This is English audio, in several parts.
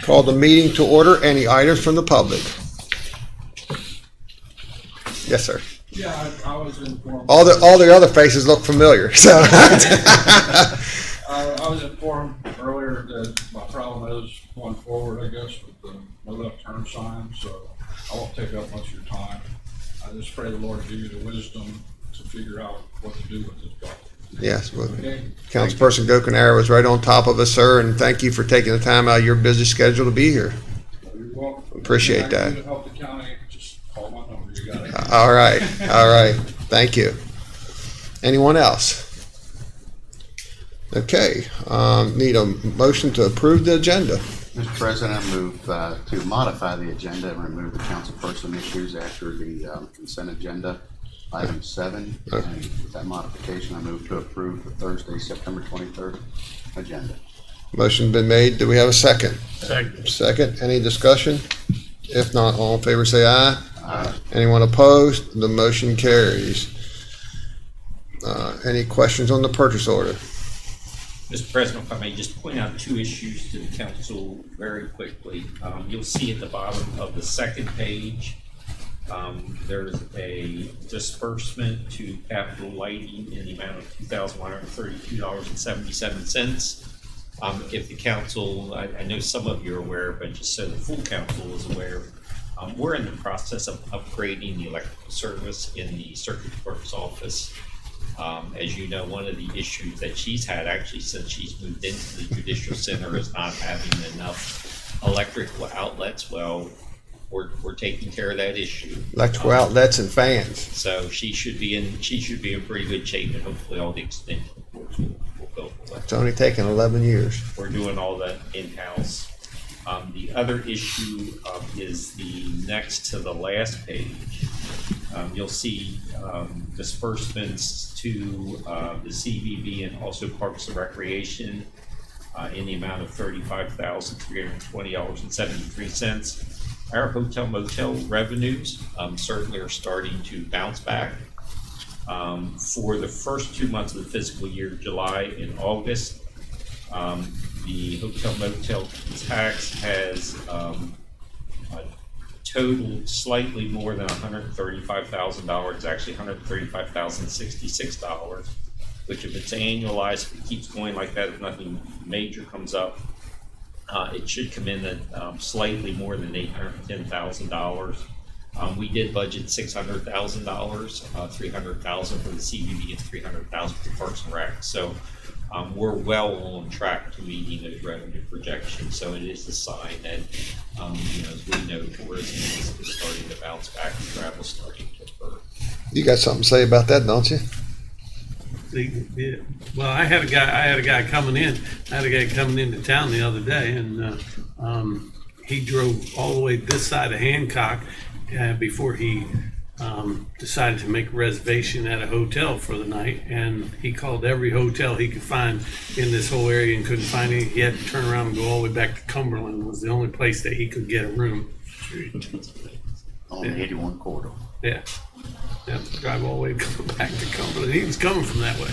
Call the meeting to order. Any items from the public? Yes, sir. Yeah, I was informed. All the other faces look familiar. So I was informed earlier that my problem is going forward, I guess, with the no left turn sign, so I won't take up much of your time. I just pray the Lord give you the wisdom to figure out what to do with this problem. yes, well, Okay? Councilperson Gokenara was right on top of us, sir, and thank you for taking the time out of your busy schedule to be here. You're welcome. Appreciate If I can that. do to help the county, just call my number. You got it. All right. Thank you. Anyone else? Okay, need a motion to approve the agenda. Mr. President, I move to modify the agenda and remove the councilperson issues after the consent agenda, item 7. Okay. And with that modification, I move to approve the Thursday, September 23rd agenda. Motion's been made. Do we have a second? Second. Second. Any discussion? If not, all in favor say aye. Aye. Anyone opposed? The motion carries. Any questions on the purchase order? Mr. President, if I may just point out two issues to the council very quickly. You'll see at the bottom of the second page, there's a disbursement to capital lighting in the amount of $2,132.77. If the council, I know some of you are aware, but just so the full council is aware, we're in the process of upgrading the electrical service in the circuit clerk's office. As you know, one of the issues that she's had actually since she's moved into the judicial center is not having enough electrical outlets. Well, we're taking care of that issue. Electrical outlets and fans. So she should be in pretty good shape, and hopefully all the extension cords will go for that. It's only taken 11 years. We're doing all that in-house. The other issue is the next to the last page. You'll see disbursements to the CVB and also Parks and Recreation in the amount of $35,320.73. Our hotel motel revenues certainly are starting to bounce back. For the first 2 months of the fiscal year, July and August, the hotel motel tax has totaled slightly more than $135,000. It's actually $135,066, which if it's annualized, if it keeps going like that, if nothing major comes up, it should come in at slightly more than $810,000. We did budget $600,000, $300,000 for the CVB and $300,000 for Parks and Rec. So we're well on track to meeting those revenue projections. So it is a sign that, as we know, tourism is starting to bounce back and travel starting to occur. You got something to say about that, don't you? Yeah. Well, I had a guy coming into town the other day, and he drove all the way this side of Hancock before he decided to make a reservation at a hotel for the night. And he called every hotel he could find in this whole area and couldn't find any. He had to turn around and go all the way back to Cumberland. Was the only place that he could get a room. On the 81 corridor. Yeah. Yeah, drive all the way back to Cumberland. He was coming from that way.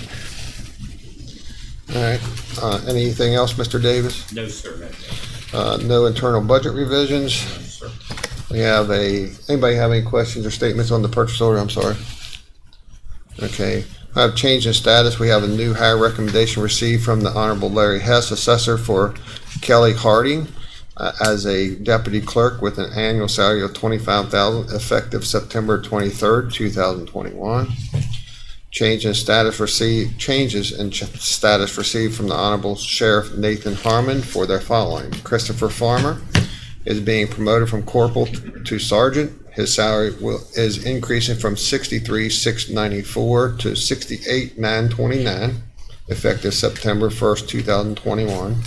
All right. Anything else, Mr. Davis? No, sir. That's No internal budget revisions. sir. We have anybody have any questions or statements on the purchase order? I'm sorry. Okay. I have change in status. We have a new hire recommendation received from the Honorable Larry Hess, assessor, for Kelly Harding as a deputy clerk with an annual salary of $25,000 effective September 23rd, 2021. Changes in status received from the Honorable Sheriff Nathan Harmon for their following. Christopher Farmer is being promoted from corporal to sergeant. His salary is increasing from $63,694 to $68,929 effective September 1st, 2021.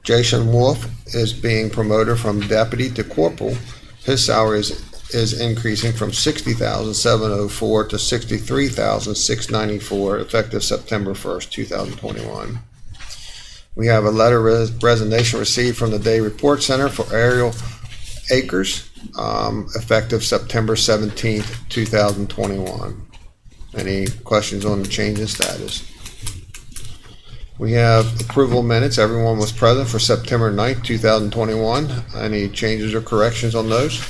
Jason Wolf is being promoted from deputy to corporal. His salary is increasing from $60,704 to $63,694 effective September 1st, 2021. We have a letter of resignation received from the Day Report Center for Ariel Akers, effective September 17th, 2021. Any questions on the change in status? We have approval minutes. Everyone was present for September 9th, 2021. Any changes or corrections on those?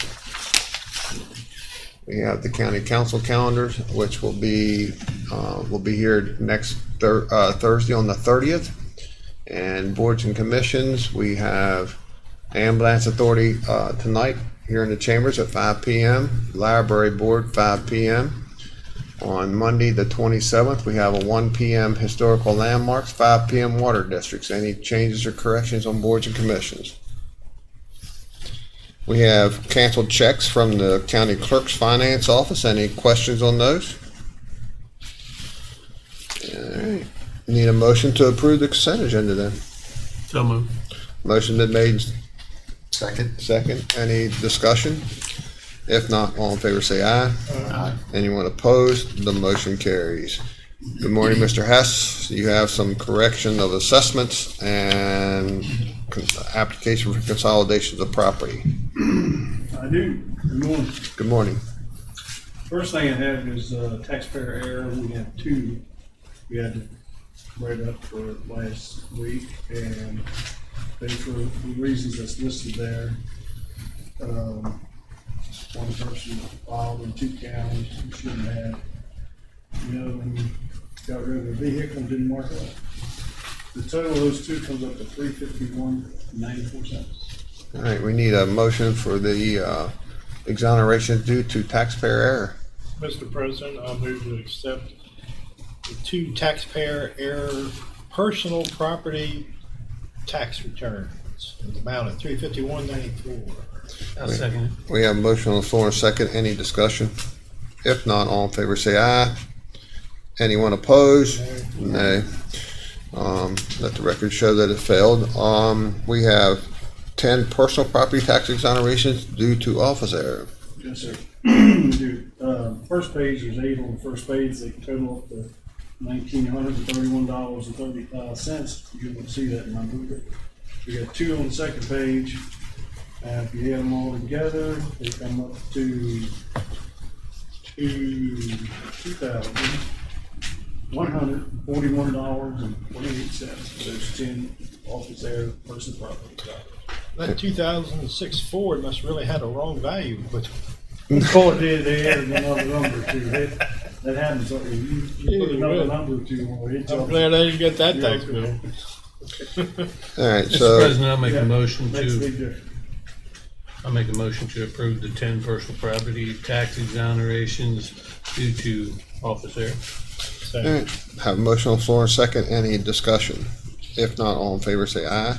We have the county council calendars, which will be here next Thursday on the 30th. And boards and commissions, we have Ambulance Authority tonight here in the chambers at 5 p.m. Library Board 5 p.m. On Monday, the 27th, we have a 1 p.m. Historical Landmarks, 5 p.m. Water Districts. Any changes or corrections on boards and commissions? We have canceled checks from the county clerk's finance office. Any questions on those? All right. Need a motion to approve the consent agenda then. So moved. Motion been made. Second. Second. Any discussion? If not, all in favor say aye. Aye. Anyone opposed? The motion carries. Good morning, Mr. Hess. You have some correction of assessments and application for consolidations of property. I do. Good morning. Good morning. First thing I have is taxpayer error. We have two. We had to write up for last week, and they, for the reasons that's listed there, one person filed in 2 counties who shouldn't have. When you got rid of the vehicle and didn't mark it. The total of those two comes up to $351.94. All right, we need a motion for the exoneration due to taxpayer error. Mr. President, I'll move to accept the 2 taxpayer error personal property tax returns in the amount of $351.94. I'll second it. We have a motion on the floor and a second. Any discussion? If not, all in favor say aye. Anyone opposed? Nay. Let the record show that it failed. We have 10 personal property tax exonerations due to office error. Yes, sir. We do. First page, there's 8 on the first page. They total up to $1,931.35. You can see that number. We got 2 on the second page. If you add them all together, they come up to $2,141.28 for those 10 office air person property. That 2006 Ford must really had a wrong value, but Ford did, they added another number to it. That happens, you put another number to it. I'm glad I didn't get that tax bill. All right, Mr. so, President, I'll make Yeah, a motion makes a to, big difference. I'll make a motion to approve the 10 personal property tax exonerations due to office air. So, all right, have a motion on the floor and second. Any discussion? If not, all in favor say aye.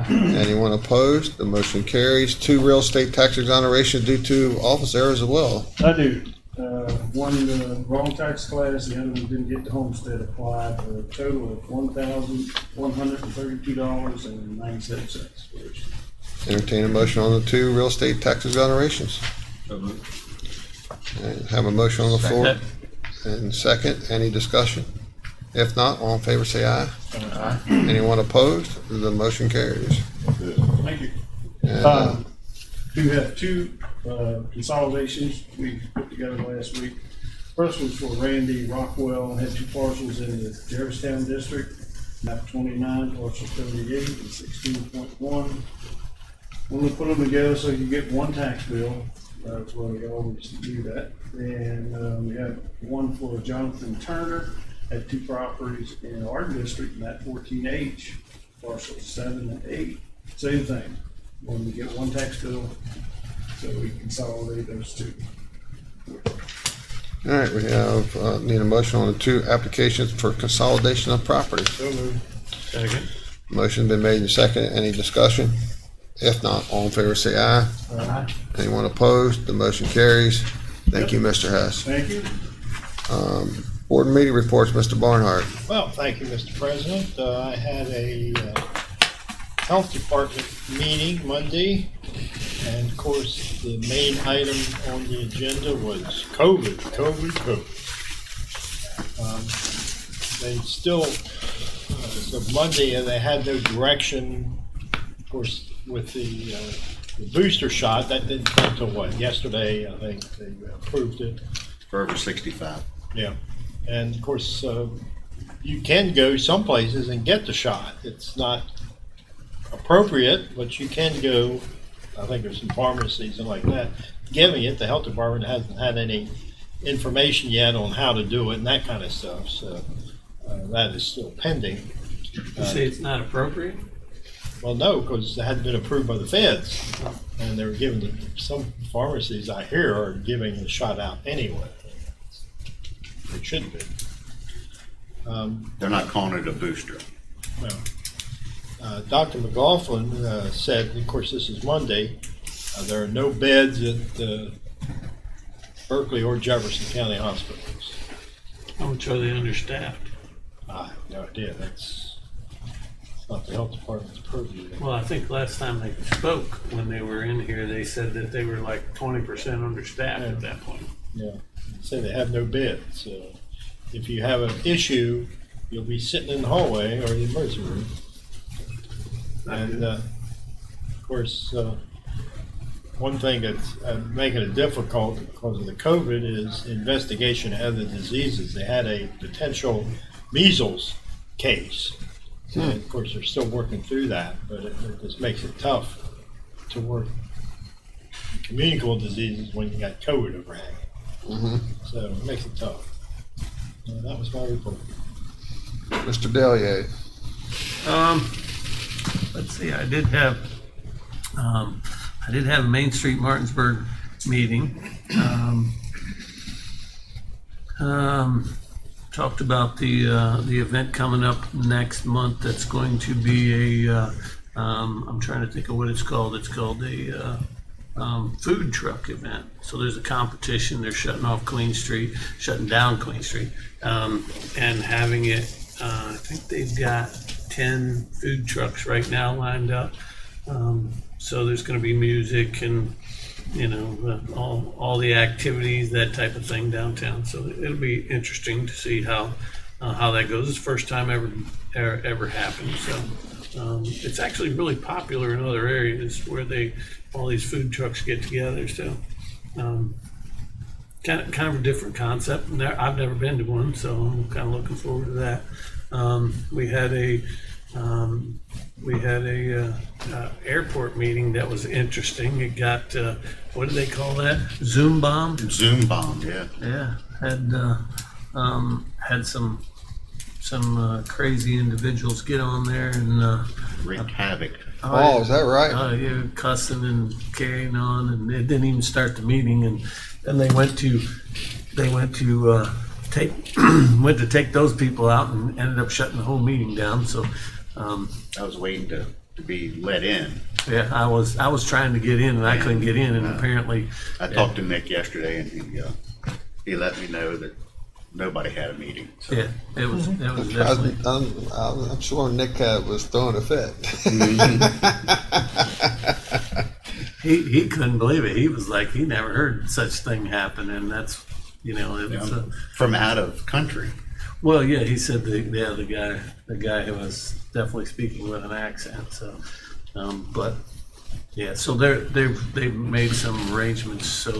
Anyone opposed? The motion carries. 2 real estate tax exoneration due to office errors as well. I do. One, the wrong tax class, the other one didn't get the homestead applied, for a total of $1,132.97. Entertain a motion on the 2 real estate tax exonerations. And have a motion on the floor and second. Any discussion? If not, all in favor say aye. Anyone opposed? The motion carries. Thank you. And, We have 2 consolidations we put together last week. First was for Randy Rockwell, had 2 parcels in the Jarrettstown district, map 29, parcel 38 and 16.1. We'll put them together so you get one tax bill. That's why we always do that. And we have one for Jonathan Turner, had 2 properties in our district, map 14H, parcels 7 and 8. Same thing. When we get one tax bill, so we consolidate those 2. all right, we have, need a motion on the 2 applications for consolidation of property. so moved. Second. Motion been made and second. Any discussion? If not, all in favor say aye. Anyone opposed? The motion carries. Thank you, Mr. Hess. Thank you. Board meeting reports, Mr. Barnhart. Well, thank you, Mr. President. I had a health department meeting Monday, and of course, the main item on the agenda was COVID. They still, so Monday, they had no direction, of course, with the booster shot. That didn't come till what, yesterday, I think they approved it. For over 65. Yeah, and of course, you can go some places and get the shot. It's not appropriate, but you can go. I think there's some pharmacies and like that giving it. The health department hasn't had any information yet on how to do it and that kind of stuff. So that is still pending. You say it's not appropriate? Well, no, because it hadn't been approved by the feds, and they're giving some pharmacies I hear are giving the shot out anyway. It should be. They're not calling it a booster. Well, Dr. McLaughlin said, of course, this is Monday, there are no beds at Berkeley or Jefferson County hospitals. How much are they understaffed? I have no idea. That's not the health department's purview. Well, I think last time they spoke, when they were in here, they said that they were like 20% understaffed at that point. Yeah, say they have no beds. So if you have an issue, you'll be sitting in the hallway or the emergency room. And of course, one thing that's making it difficult because of the COVID is investigation of other diseases. They had a potential measles case. And of course, they're still working through that, but it just makes it tough to work communicable diseases when you got COVID overhanging. So it makes it tough. That was my report. Mr. Delier. Let's see, I did have a Main Street Martinsburg meeting. Talked about the event coming up next month. That's going to be I'm trying to think of what it's called. It's called a food truck event. So there's a competition. They're shutting down Clean Street, and having it. I think they've got 10 food trucks right now lined up. So there's going to be music and all the activities, that type of thing downtown. So it'll be interesting to see how that goes. It's the first time ever happened. So it's actually really popular in other areas where all these food trucks get together. So kind of a different concept. I've never been to one, so I'm kind of looking forward to that. We had a airport meeting that was interesting. It got what do they call that? Zoom bomb. Zoom bomb, yeah. Yeah, had some crazy individuals get on there and Wreaked havoc. Oh, is that right? yeah, cussing and carrying on, and it didn't even start the meeting. And then they went to take those people out and ended up shutting the whole meeting down. So I was waiting to be let in. yeah, I was trying to get in and I couldn't get in, and apparently I talked to Nick yesterday, and he let me know that nobody had a meeting. So. yeah, it was definitely. I'm sure Nick was throwing a fit. He couldn't believe it. He was like, he never heard such thing happen, and that's it was From out of country. well, yeah. He said the guy who was definitely speaking with an accent. So, but yeah, so they've made some arrangements so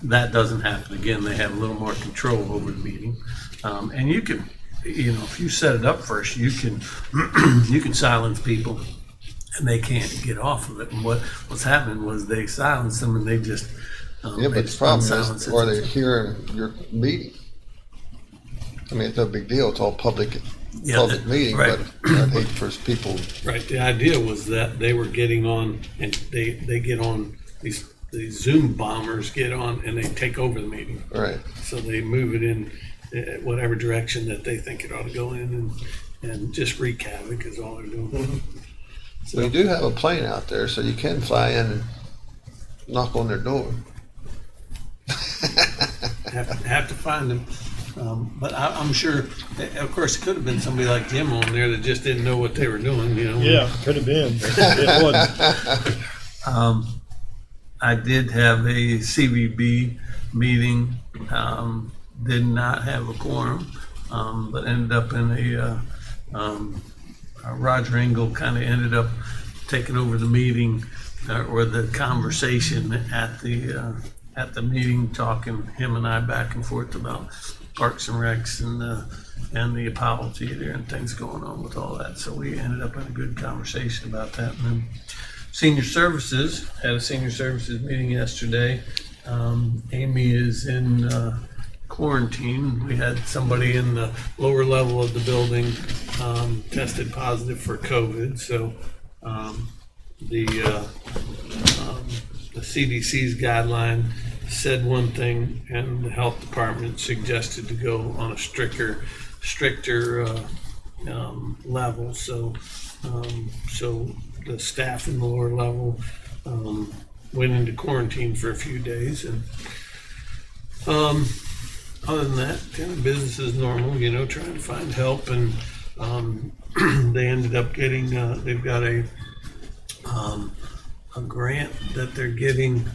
that doesn't happen again. They have a little more control over the meeting, and you can, if you set it up first, you can you can silence people, and they can't get off of it. And what's happening was they silenced them, and they just Yeah, but the problem is, are they hearing your meeting? I mean, it's no big deal. It's all public meeting, right. but I'd hate for people. Right. The idea was that they were getting on, and they get on these Zoom bombers get on, and they take over the meeting. Right. So they move it in whatever direction that they think it ought to go in, and just wreak havoc is all they're doing. So you do have a plane out there, so you can fly in and knock on their door. have to find them. But I'm sure, of course, it could have been somebody like Jim on there that just didn't know what they were doing, Yeah, could have been. It wasn't. I did have a CVB meeting, did not have a quorum, but ended up in Roger Engel kind of ended up taking over the meeting or the conversation at the meeting, talking him and I back and forth about Parks and Recs and the Apollo Theater and things going on with all that. So we ended up in a good conversation about that. And then Senior Services, had a Senior Services meeting yesterday. Amy is in quarantine. We had somebody in the lower level of the building tested positive for COVID. So the CDC's guideline said one thing, and the health department suggested to go on a stricter level. So the staff in the lower level went into quarantine for a few days, and other than that, kind of business as normal. Trying to find help, and they ended up getting. They've got a grant that they're getting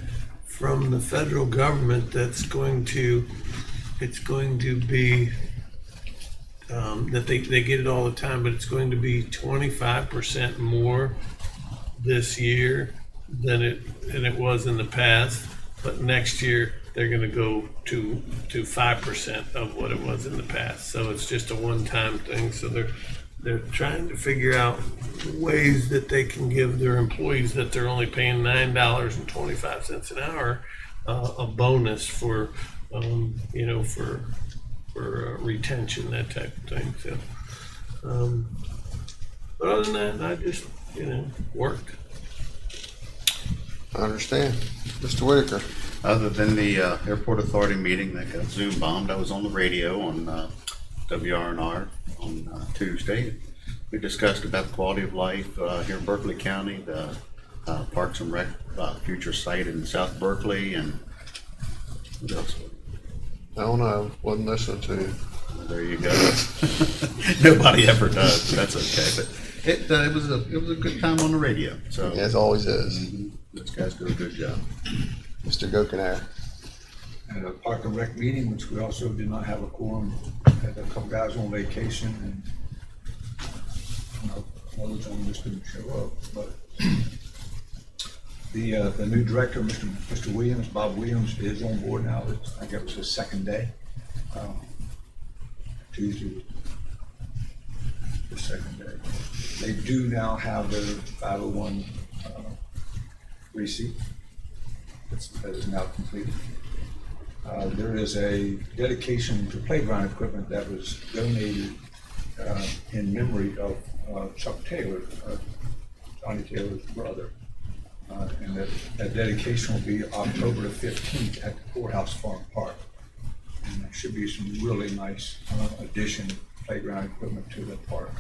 from the federal government that's going to be that they get it all the time, but it's going to be 25% more this year than it was in the past. But next year they're going to go to 5% of what it was in the past. So it's just a one-time thing. So they're trying to figure out ways that they can give their employees that they're only paying $9.25 an hour a bonus for retention, that type of thing. So, but other than that, I just worked. I understand. Mr. Whitaker. Other than the airport authority meeting that got Zoom bombed, I was on the radio on WRNR on Tuesday. We discussed about the quality of life here in Berkeley County, the Parks and Rec future site in South Berkeley, and what else? I don't know. Wasn't listening to you. There you go. Nobody ever does, but that's okay. But it was a good time on the radio. So As always is. those guys do a good job. Mr. Gokenhour. At a Park and Rec meeting, which we also did not have a quorum, had a couple guys on vacation and another gentleman just didn't show up, but the new director, Mr. Williams, Bob Williams, is on board now. I think it was his second day. Tuesday, the second day. They do now have their 501 receipt. That is now completed. There is a dedication to playground equipment that was donated in memory of Chuck Taylor, Johnny Taylor's brother. And that dedication will be October the 15th at the Courthouse Farm Park. And there should be some really nice addition playground equipment to the park.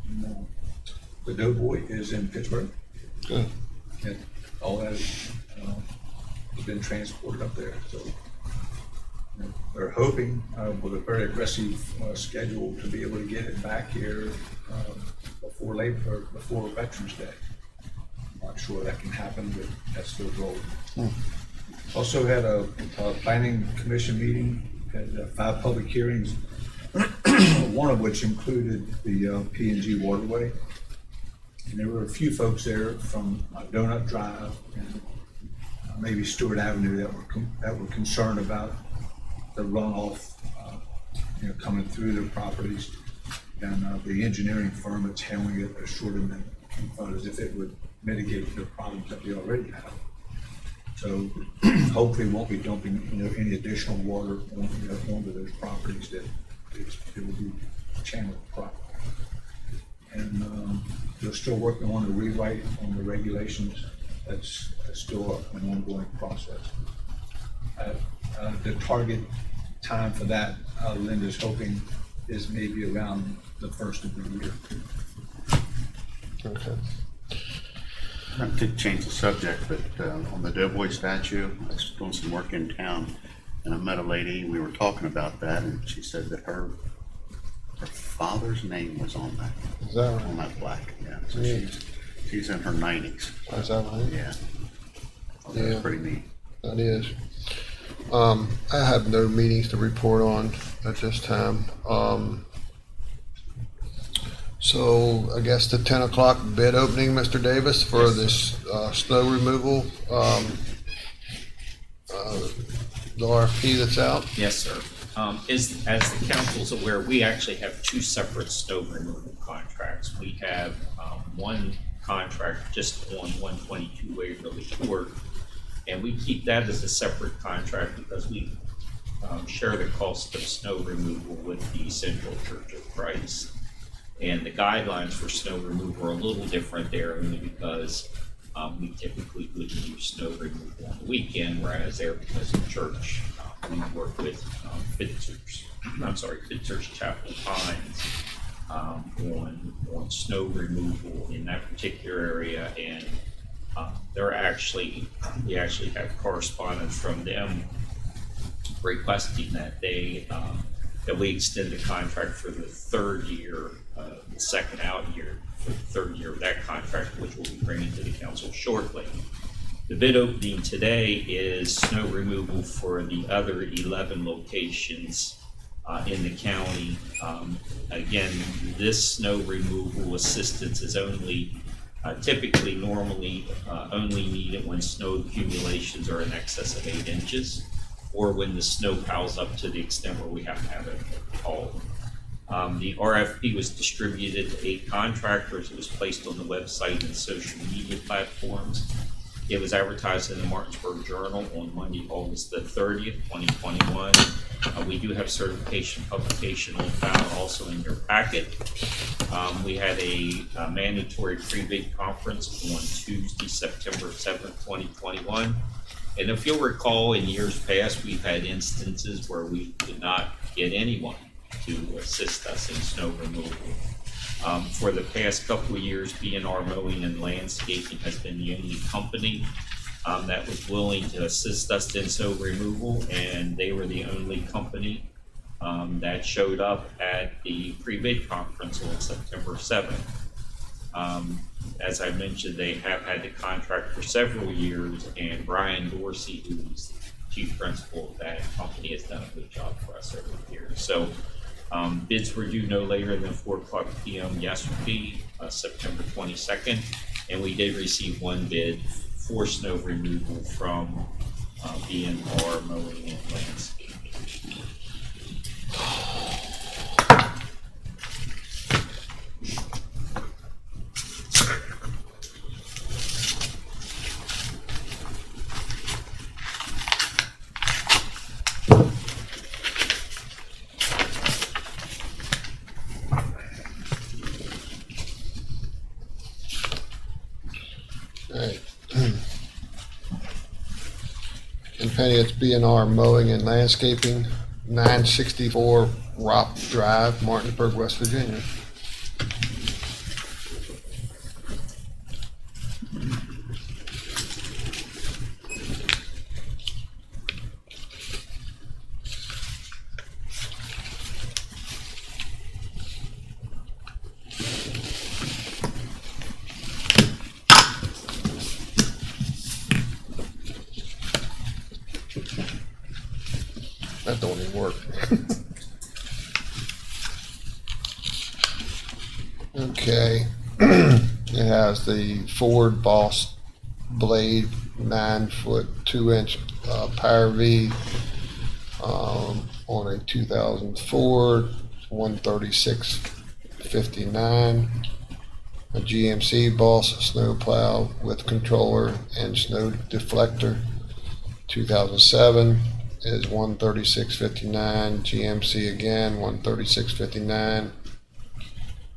And, the Doughboy is in Pittsburgh. Good. And all that has been transported up there. So they're hoping with a very aggressive schedule to be able to get it back here before Veterans Day. I'm not sure that can happen, but that's their goal. Also had a planning commission meeting, had 5 public hearings, one of which included the P&G waterway. And there were a few folks there from Donut Drive and maybe Stewart Avenue that were concerned about the runoff, coming through their properties. And the engineering firm that's handling it assured them that as if it would mitigate the problems that they already have. So hopefully won't be dumping any additional water onto those properties, that it will be channeled properly. And they're still working on the rewrite on the regulations. That's still an ongoing process. The target time for that, Linda's hoping, is maybe around the first of the year. Okay. Not to change the subject, but on the Doughboy statue, I was doing some work in town, and I met a lady, and we were talking about that, and she said that her father's name was on that. Is that right? On that plaque, yeah. So Yeah. she's in her 90s. Is that right? Yeah. Well, Yeah. that's pretty neat. That is. I have no meetings to report on at this time. So I guess the 10 o'clock bid opening, Mr. Davis, for Yes, this snow removal, the RFP that's out. Yes, sir. As the council's aware, we actually have 2 separate snow removal contracts. We have one contract just on 122 Waverly Court, and we keep that as a separate contract because we share the cost of snow removal with the Central Church of Christ. And the guidelines for snow removal are a little different there, only because we typically wouldn't use snow removal on the weekend, whereas there, because of church, we work with Fitzur's Chapel Pines on snow removal in that particular area. And we actually have correspondence from them requesting that that we extend the contract for the 3rd year, the second out year for the 3rd year of that contract, which we'll be bringing to the council shortly. The bid opening today is snow removal for the other 11 locations in the county. Again, this snow removal assistance is only typically normally only needed when snow accumulations are in excess of 8 inches, or when the snow piles up to the extent where we have to have it hauled. The RFP was distributed to 8 contractors. It was placed on the website and social media platforms. It was advertised in the Martinsburg Journal on Monday, August the 30th, 2021. We do have certification publication on file also in your packet. We had a mandatory pre-bid conference on Tuesday, September 7th, 2021. And if you'll recall, in years past, we've had instances where we could not get anyone to assist us in snow removal. For the past couple of years, B&R Mowing and Landscaping has been the only company that was willing to assist us in snow removal, and they were the only company that showed up at the pre-bid conference on September 7th. As I mentioned, they have had the contract for several years, and Brian Dorsey, who's the chief principal of that company, has done a good job for us over the years. So bids were due no later than 4:00 p.m. yesterday, September 22nd, and we did receive one bid for snow removal from B&R Mowing and Landscaping. Alright. And Penny, it's B&R Mowing and Landscaping, 964 Rock Drive, Martinsburg, West Virginia. That don't even work. Okay. It has the Ford Boss blade, 9-foot, 2-inch Power V on a 2000 Ford, 136.59. A GMC Boss snowplow with controller and snow deflector, 2007. Is 136.59. GMC again, 136.59.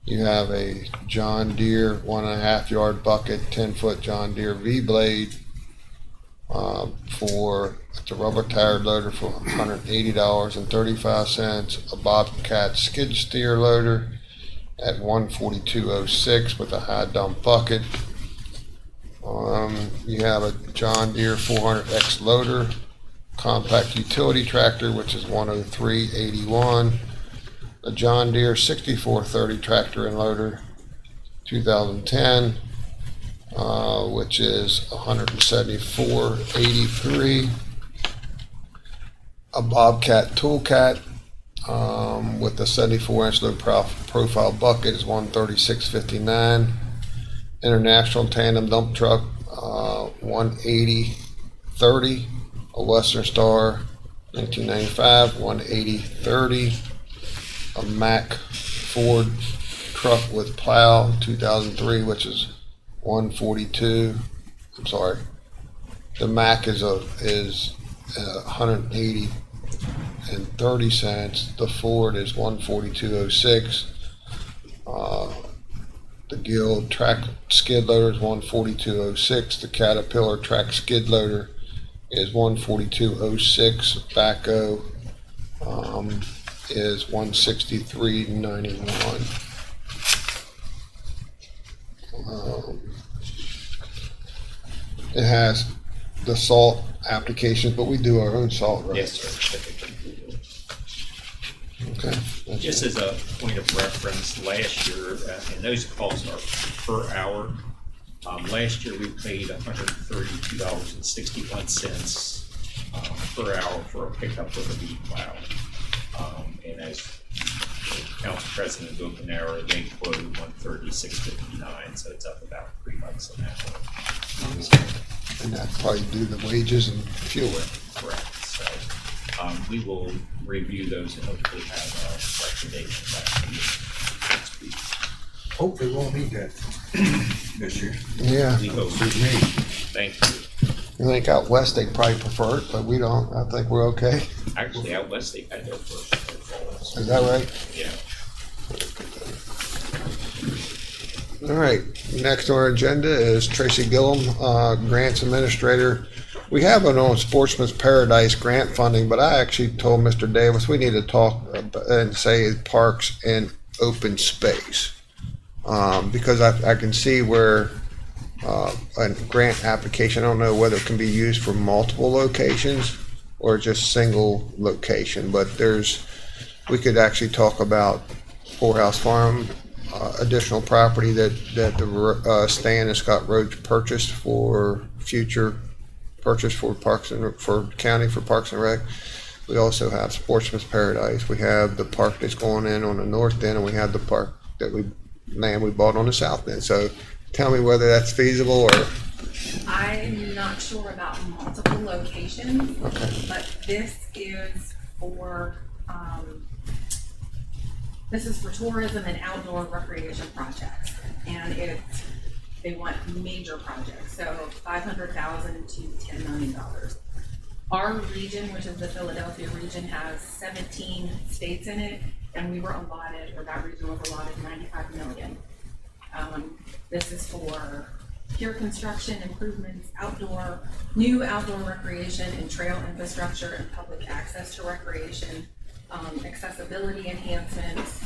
You have a John Deere 1.5 yard bucket, 10-foot John Deere V blade for the rubber tire loader for $180.35. A Bobcat skid steer loader at $142.06 with a high dump bucket. You have a John Deere 400X loader, compact utility tractor, which is $103.81. A John Deere 6430 tractor and loader, 2010, which is $174.83. A Bobcat Toolcat with the 74-inch low profile bucket is $136.59. International tandem dump truck, $180.30. A Western Star 1995, $180.30. A Mack Ford truck with plow 2003, which is $142. I'm sorry. The Mack is $180.30. The Ford is $142.06. The Guild track skid loader is $142.06. The Caterpillar track skid loader is $142.06. Backhoe is $163.91. It has the salt applications, but we do our own salt, right? Yes, sir. Okay. Just as a point of reference, last year, and those costs are per hour. Last year we paid $132.61 per hour for a pickup with a V plow. And as Council President Openhour, they quoted $136.59, so it's up about $3 an hour. And that probably do the wages and fuel it. Correct. So we will review those and hopefully have a recommendation back to you next week. Hopefully won't need that this year. Yeah. We hope. Suit me. Thank you. I think out west they probably prefer it, but we don't. I think we're okay. Actually, out west they had their first snowfall. Is that right? Yeah. All right. Next on our agenda is Tracy Gillum, Grants Administrator. We have it on Sportsman's Paradise grant funding, but I actually told Mr. Davis we need to talk and say parks and open space. Because I can see where a grant application, I don't know whether it can be used for multiple locations or just single location, but we could actually talk about Poorhouse Farm additional property that the Stan and Scott Rhodes purchased for future purchase for Parks and for county for Parks and Rec. We also have Sportsman's Paradise. We have the park that's going in on the north end, and we have the park that we bought on the south end. So tell me whether that's feasible or. I'm not sure about multiple locations, but this is for tourism and outdoor recreation projects, and they want major projects, so $500,000 to $10 million. Our region, which is the Philadelphia region, has 17 states in it, and we were allotted, or that region was allotted, 95 million. This is for pier construction, improvements, new outdoor recreation and trail infrastructure and public access to recreation, accessibility enhancements.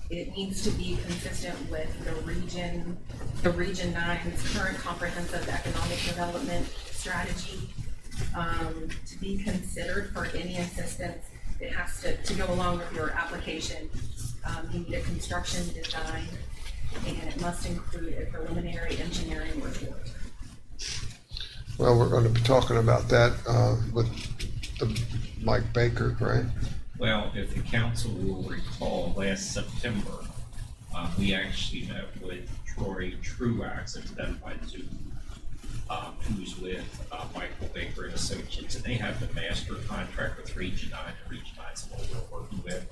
It needs to be consistent with the Region 9's current comprehensive economic development strategy. To be considered for any assistance, it has to go along with your application. You need a construction design, and it must include a preliminary engineering report. Well, we're going to be talking about that with Mike Baker, right? Well, if the council will recall, last September, we actually met with Troy Truax, identified Zoom, who's with Michael Baker and Associates, and they have the master contract with Region 9, and Region 9 is what we're working with.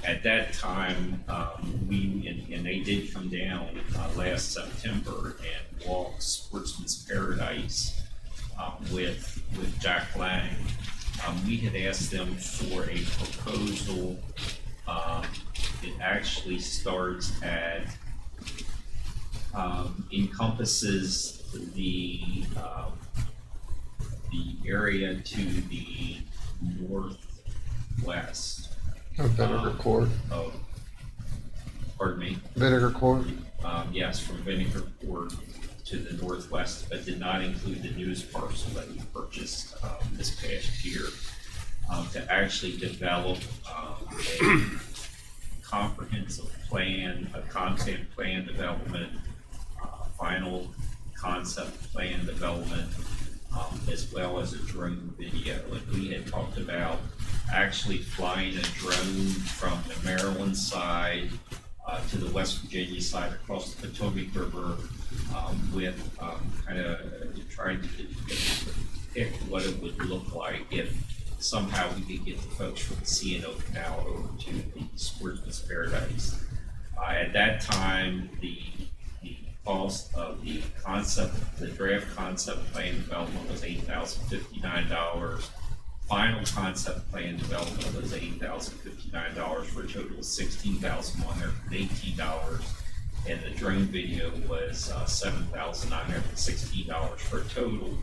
At that time, and they did come down last September and walk Sportsman's Paradise with Jack Lang. We had asked them for a proposal. It actually starts at, encompasses the area to the northwest. Vinegar Court. Pardon me? Vinegar Court. Yes, from Vinegar Court to the northwest, but did not include the newest parcel that we purchased this past year, to actually develop a comprehensive plan, a content plan development, final concept plan development, as well as a drone video. And we had talked about actually flying a drone from the Maryland side to the West Virginia side across the Potomac River, with kind of trying to pick what it would look like if somehow we could get the folks from the C&O Canal over to the Sportsman's Paradise. At that time, the cost of the draft concept plan development was $8,059. Final concept plan development was $8,059 for a total of $16,118, and the drone video was $7,916 for a total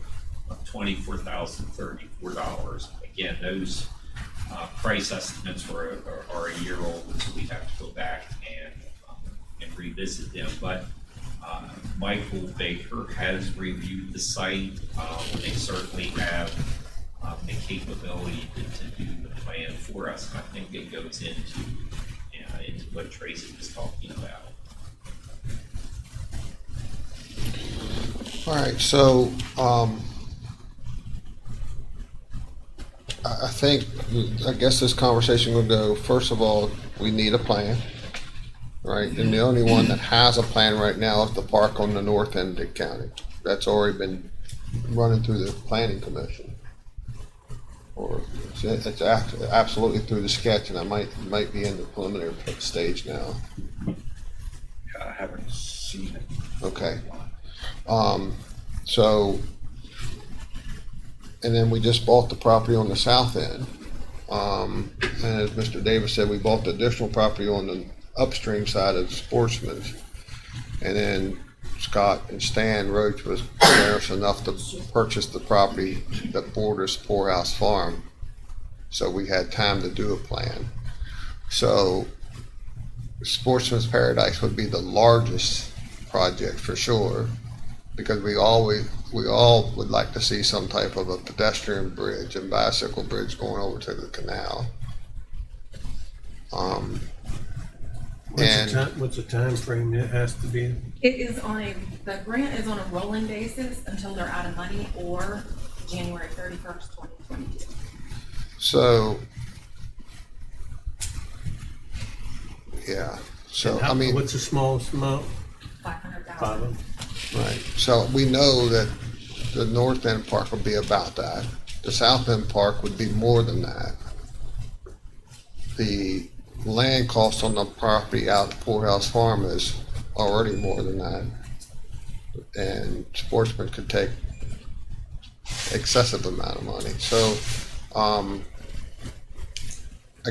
of $24,034. Again, those price estimates are a year old, so we have to go back and revisit them. But Michael Baker has reviewed the site. They certainly have the capability to do the plan for us. And I think it goes into what Tracy was talking about. All right, so I guess this conversation will go, first of all, we need a plan, right? And the only one that has a plan right now is the park on the north end of the county. That's already been running through the planning commission. Or it's absolutely through the sketch, and I might be in the preliminary stage now. I haven't seen it. Okay. So, and then we just bought the property on the south end. And as Mr. Davis said, we bought the additional property on the upstream side of Sportsman's. And then Scott and Stan Roach was generous enough to purchase the property that borders Poorhouse Farm. So we had time to do a plan. So Sportsman's Paradise would be the largest project for sure, because we all would like to see some type of a pedestrian bridge and bicycle bridge going over to the canal. What's the time frame it has to be? It is the grant is on a rolling basis until they're out of money or January 31st, 2022. So, yeah, so, And I mean, what's the smallest amount? 500,000. right, so we know that the north end park would be about that. The south end park would be more than that. The land cost on the property out at Poorhouse Farm is already more than that. And Sportsman could take excessive amount of money. So, I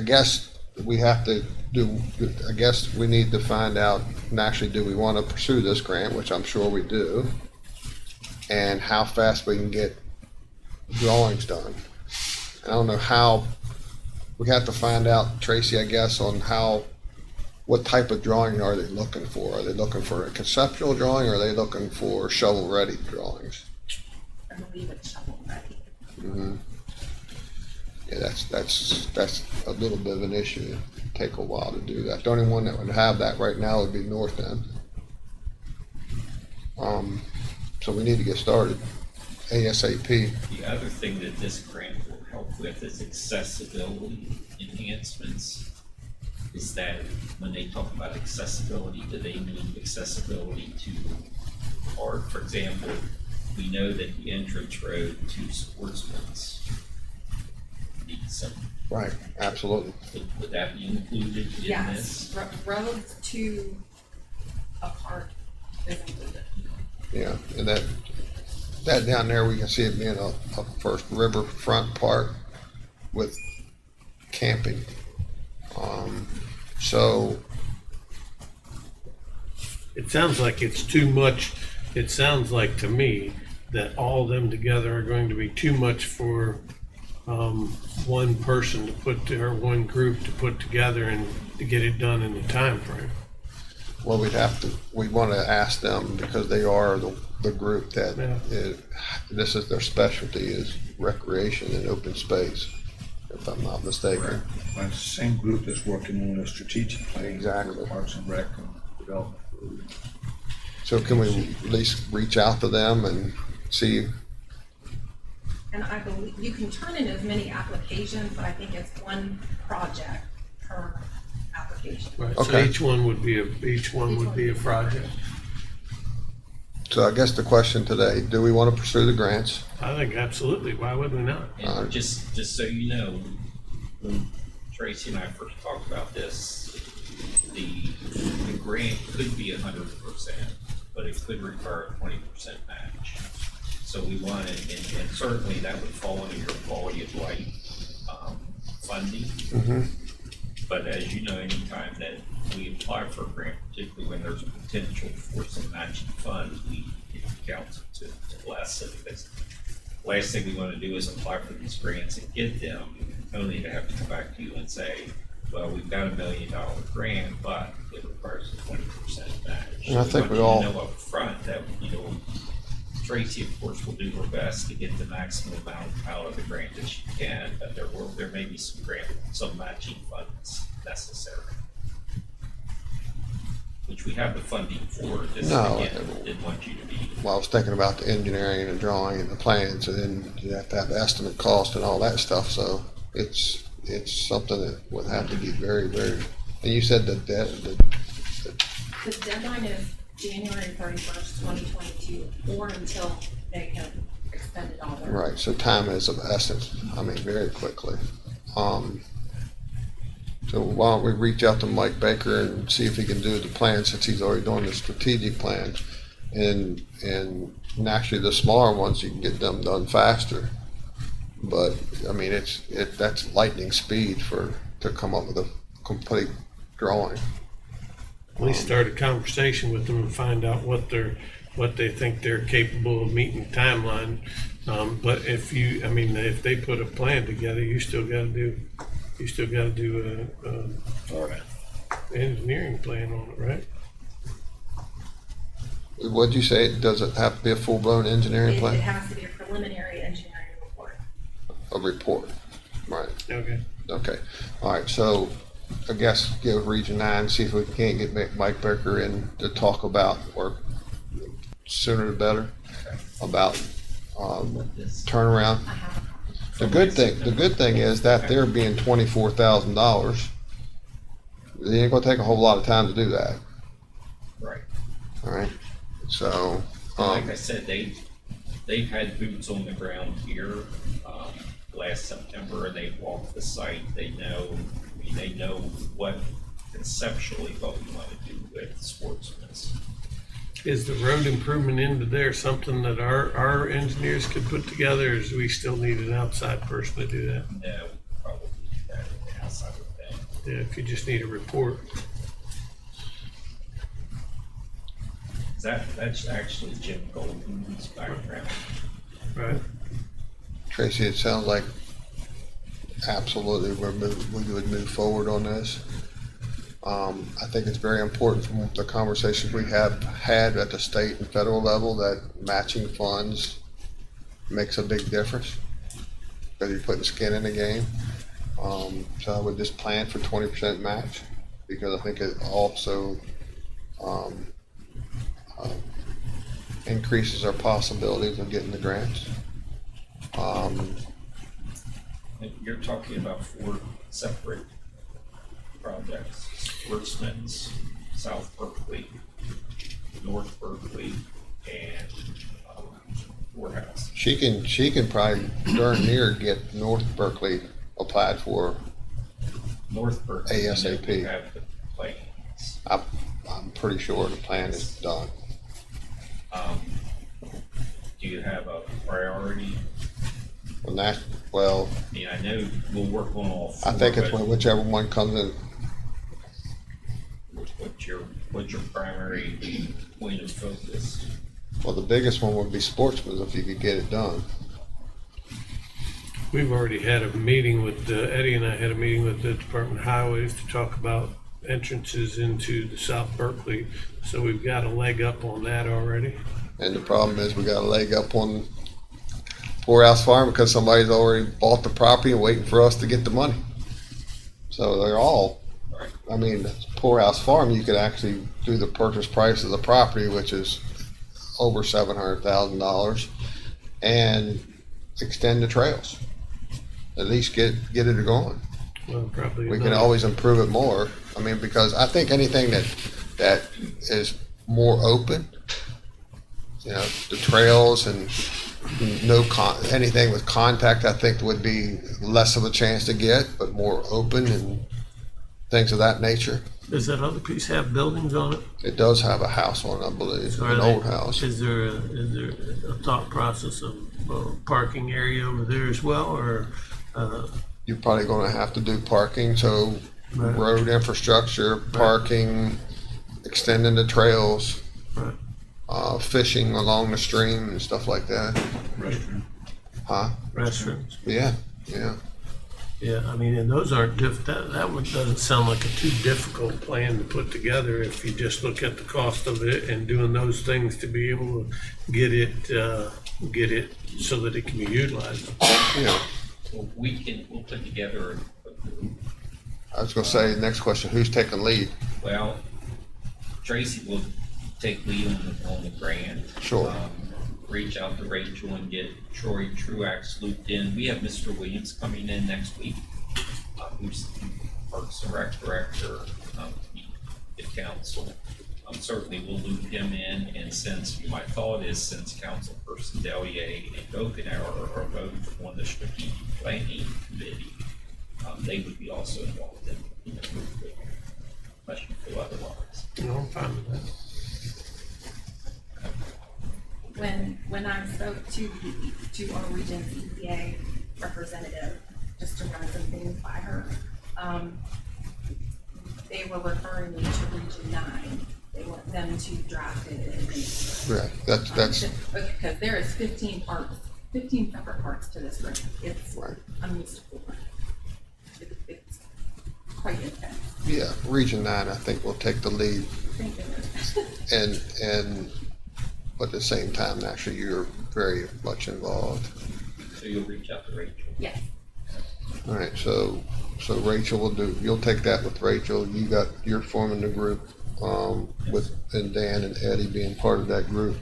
guess we have to I guess we need to find out, naturally, do we want to pursue this grant, which I'm sure we do, and how fast we can get drawings done. I don't know how, we have to find out, Tracy, I guess, on what type of drawing are they looking for? Are they looking for a conceptual drawing, or are they looking for shovel-ready drawings? I believe it's shovel ready. Mm-hmm. Yeah, that's a little bit of an issue. It'd take a while to do that. The only one that would have that right now would be North End. So we need to get started ASAP. The other thing that this grant will help with is accessibility enhancements. Is that when they talk about accessibility, do they mean accessibility to art? For example, we know that the entrance road to Sportsman's needs some. Right, absolutely. Would that be included in Yes, this? roads to a park is included. Yeah, and that down there, we can see it being a first riverfront park with camping. So, It sounds like it's too much. It sounds like to me that all of them together are going to be too much for one person to put or one group to put together and to get it done in the time frame. well, we want to ask them, because they are the group that Yeah. this is their specialty, is recreation and open space, if I'm not mistaken. Well, it's the same group that's working on a strategic plan. Exactly. For Parks and Rec and development. So can we at least reach out to them and see? And I believe you can turn in as many applications, but I think it's one project per application. Right. So Okay. each one would be a project. So I guess the question today, do we want to pursue the grants? I think absolutely. Why would we not? And just so you know, when Tracy and I first talked about this, the grant could be 100%, but it could require a 20% match. So we wanted, and certainly that would fall under your quality of life funding. Mm-hmm. But as you know, anytime that we apply for a grant, particularly when there's a potential for some matching funds, we get the council to bless it. Because last thing we want to do is apply for these grants and get them, only to have to come back to you and say, well, we've got $1 million grant, but it requires a 20% match. And I think want we you to all- know up front that, Tracy, of course, will do her best to get the maximum amount out of the grant that she can, but there may be some matching funds necessary. Which we have the funding for, just No, again, didn't want you to be. Well, I was thinking about the engineering and the drawing and the plans, and then you have to have estimate cost and all that stuff, so it's something that would have to be very, very, and you said that The deadline is January 31st, 2022, or until they can expend it all. right, so time is of essence, I mean, very quickly. So why don't we reach out to Mike Baker and see if he can do the plan, since he's already doing the strategic plan. And actually the smaller ones, you can get them done faster. But, I mean, that's lightning speed to come up with a complete drawing. At least start a conversation with them and find out what they think they're capable of meeting timeline. But if they put a plan together, you still got to do a engineering plan on it, right? What'd you say? Does it have to be a full-blown engineering It plan? has to be a preliminary engineering report. A report, right? Okay. Okay, all right, so I guess, give Region 9, see if we can't get Mike Becker in to talk about, or sooner the better, about turnaround. I have The good thing is that they're being $24,000. It ain't gonna take a whole lot of time to do that, Right. all right? So, And like I said, they've had boots on the ground here, last September, and they walked the site. They know what conceptually what we want to do with Sportsman's. Is the road improvement into there something that our engineers could put together, or do we still need an outside person to do that? No, probably that in the outside of that. Yeah, if you just need a report. That's actually Jim Golden's background. Right. Tracy, it sounds like absolutely we would move forward on this. I think it's very important from the conversations we have had at the state and federal level that matching funds makes a big difference because you're putting skin in the game. So I would just plan for 20% match because I think it also increases our possibilities of getting the grants. And you're talking about 4 separate projects: Sportsman's, South Berkeley, North Berkeley, and Courthouse. She can probably darn near get North Berkeley applied for. North Berkeley, ASAP. we have the plans. I'm pretty sure the plan is done. Do you have a priority? Well, I mean, I know we'll work on all 4. I think it's but whichever one comes in. What's your primary point of focus? Well, the biggest one would be Sportsman's if you could get it done. We've already had a meeting with, Eddie and I had a meeting with the Department of Highways to talk about entrances into the South Berkeley. So we've got a leg up on that already. And the problem is we got a leg up on Poorhouse Farm because somebody's already bought the property and waiting for us to get the money. So they're all, I mean, Poorhouse Farm, you could actually do the purchase price of the property, which is over $700,000, and extend the trails. At least get it going. Well, probably. We can not. always improve it more. I mean, because I think anything that is more open, you know, the trails and anything with contact, I think would be less of a chance to get, but more open and things of that nature. Does that other piece have buildings on it? It does have a house on it, I believe, So are an they- old house. Is there a thought process of parking area over there as well, or? You're probably going to have to do parking, so Right. road infrastructure, parking, extending the trails, Right. fishing along the stream and stuff like that. Restroom. Huh? Restrooms? Yeah. Yeah, I mean, and those aren't that one doesn't sound like a too difficult plan to put together if you just look at the cost of it and doing those things to be able to get it so that it can be utilized. Yeah. Well, we'll put together a group. I was going to say, next question, who's taking lead? Well, Tracy will take lead on the grant. Sure. Reach out to Rachel and get Troy Truax looped in. We have Mr. Williams coming in next week, who's the Parks and Rec Director, the council. Certainly we'll loop him in, and since my thought is since Councilperson Delier and Gokenauer are both on the strategic planning committee, they would be also involved in the group, unless you feel otherwise. No, I'm fine with that. when I spoke to our region's EPA representative, just to run some things by her, they were referring me to Region 9. They want them to draft it and Yeah, that's because there is 15 separate parts to this grant. It's right. unusable. It's quite intense. Yeah, Region 9, I think, will take the lead, Thank goodness. and but at the same time, actually, you're very much involved. So you'll reach out to Rachel. Yes. All right, so So Rachel will you'll take that with Rachel. You got, you're forming the group, with, and Dan and Eddie being part of that group.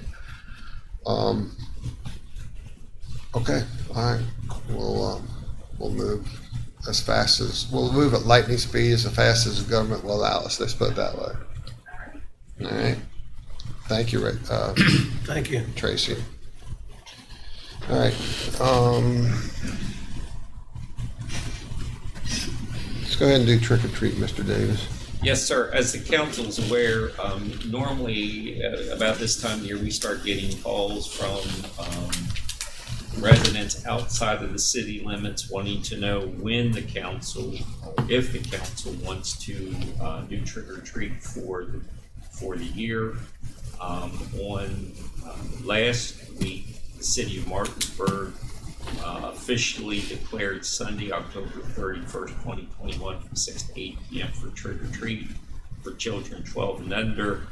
Okay, all right, we'll move we'll move at lightning speed as fast as the government will allow us. Let's put it that way. All right. Thank you, Thank you. Tracy. All right. Let's go ahead and do trick or treat, Mr. Davis. Yes, sir. As the council's aware, normally about this time of year, we start getting calls from residents outside of the city limits wanting to know when the council, or if the council wants to do trick or treat for the year. Last week, the city of Martinsburg officially declared Sunday, October 31st, 2021 from 6 to 8 p.m. for trick or treat for children 12 and under.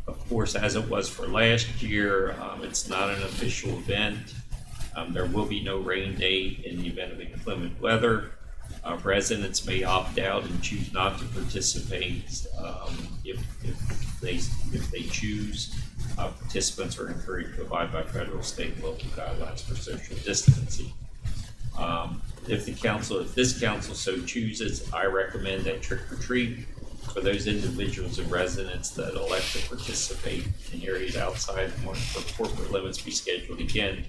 Of course, as it was for last year, it's not an official event. There will be no rain date in the event of inclement weather. Residents may opt out and choose not to participate if they choose. Participants are encouraged to abide by federal, state, and local guidelines for social distancing. If this council so chooses, I recommend that trick or treat for those individuals and residents that elect to participate in areas outside the corporate limits be scheduled again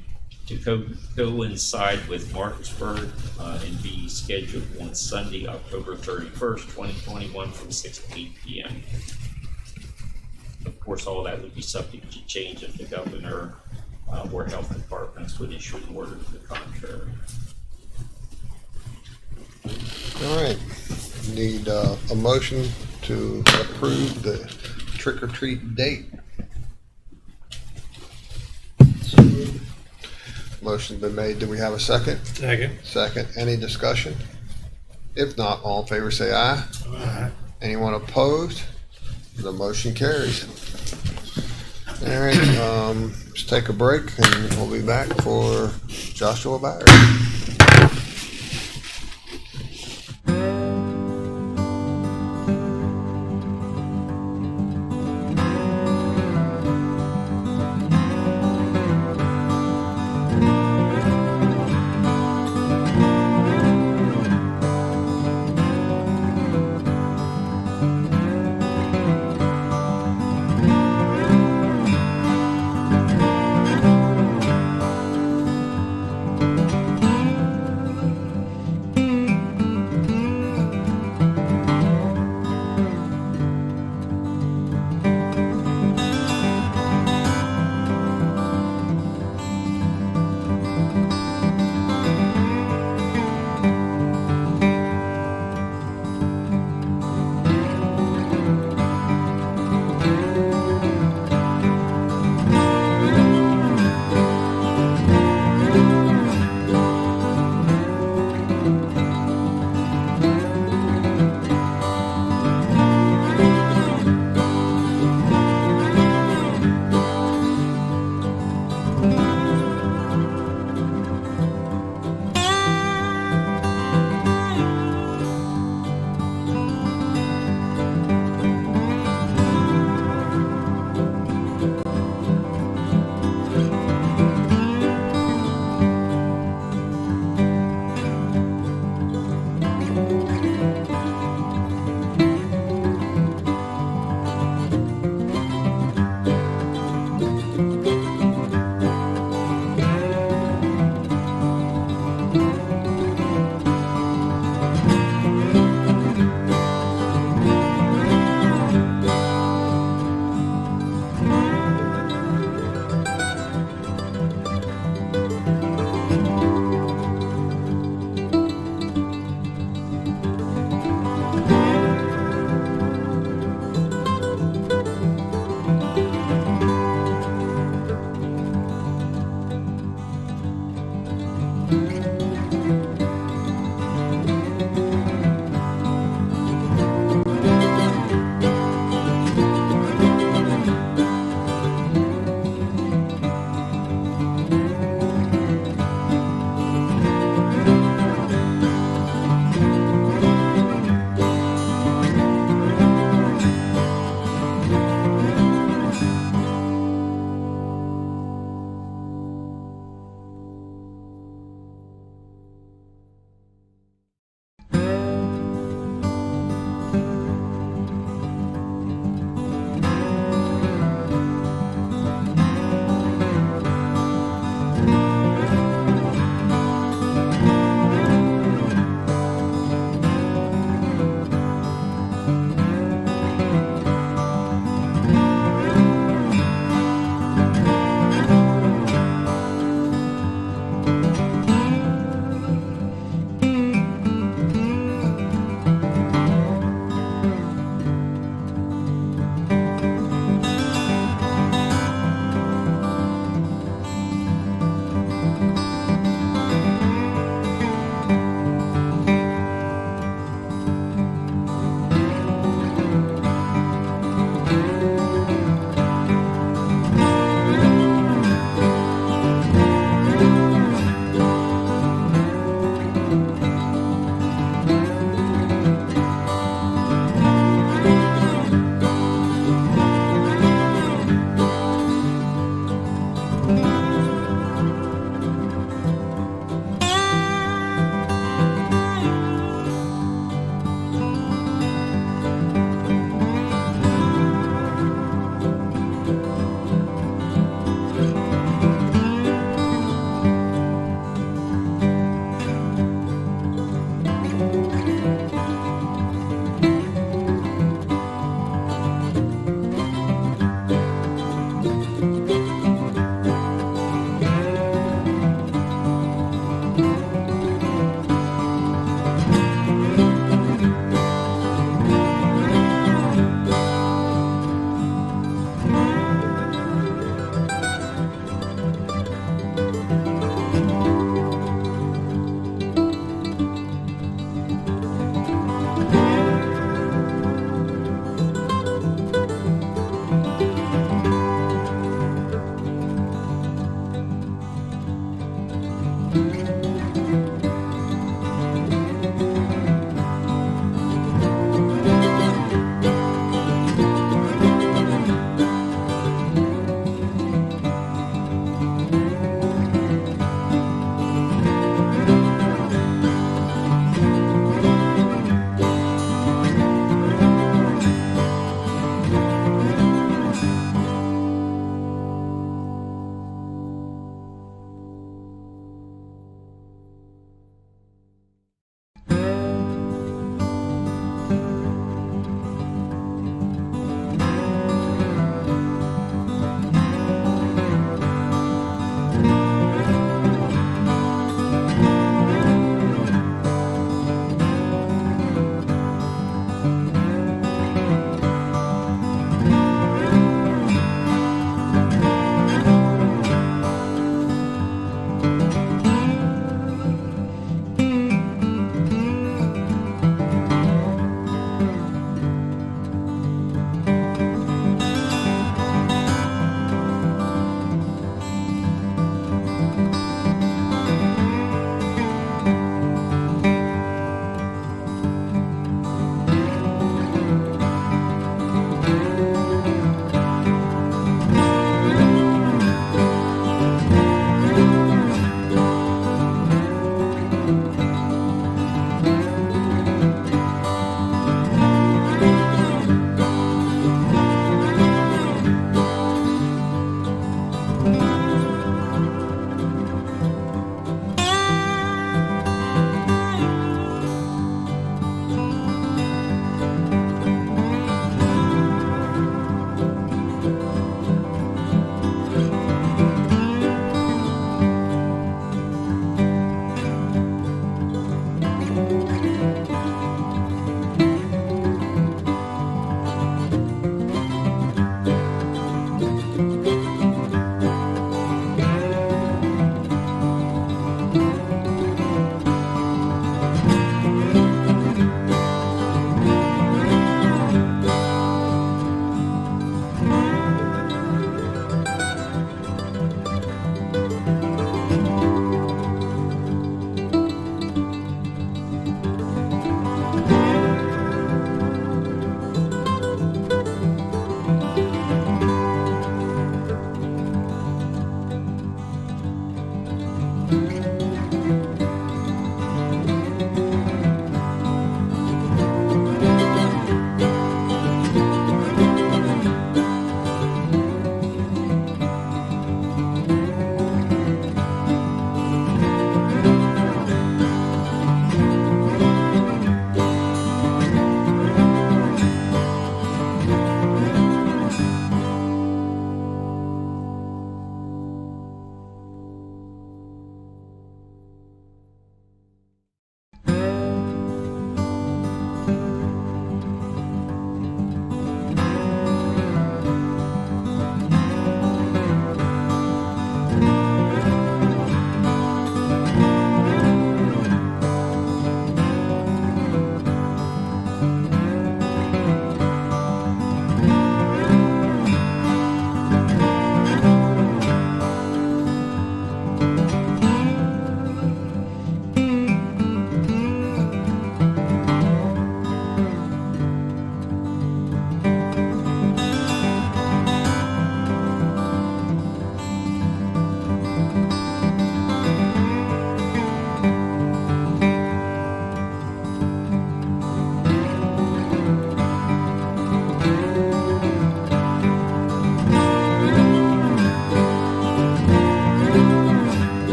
to coincide with Martinsburg and be scheduled on Sunday, October 31st, 2021 from 6 to 8 p.m. Of course, all that would be subject to change if the governor or health departments would issue an order to the contrary. All right. Need a motion to approve the trick or treat date. Motion's been made. Do we have a second? Second. Second. Any discussion? If not, all in favor say aye. Aye. Anyone opposed? The motion carries. All right, let's take a break and we'll be back for Joshua Byers.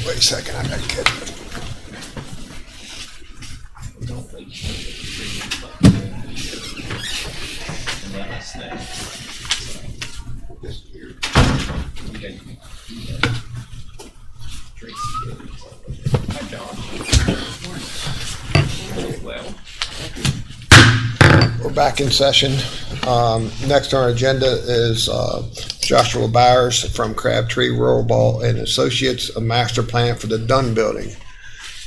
Wait a second, I gotta get it. Don't wait. And let us know. So, you got Tracy. Hi, John. Well. We're back in session. Next on our agenda is Joshua Byers from Crabtree Rural Ball and Associates, a master plan for the Dunn Building.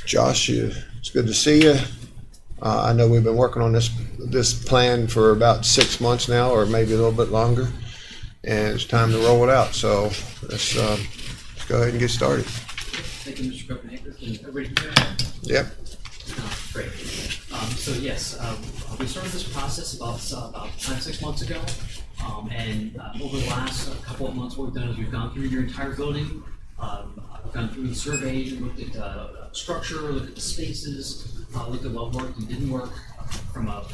Josh, it's good to see you. I know we've been working on this plan for about 6 months now, or maybe a little bit longer, and it's time to roll it out. So let's go ahead and get started. Thank you, Mr. Copenhagen. Can everybody hear me? Yep. Great. So yes, we started this process about 5-6 months ago. And over the last couple of months, what we've done is we've gone through your entire building. I've gone through the surveys, we looked at structure, looked at the spaces, looked at what worked and didn't work from a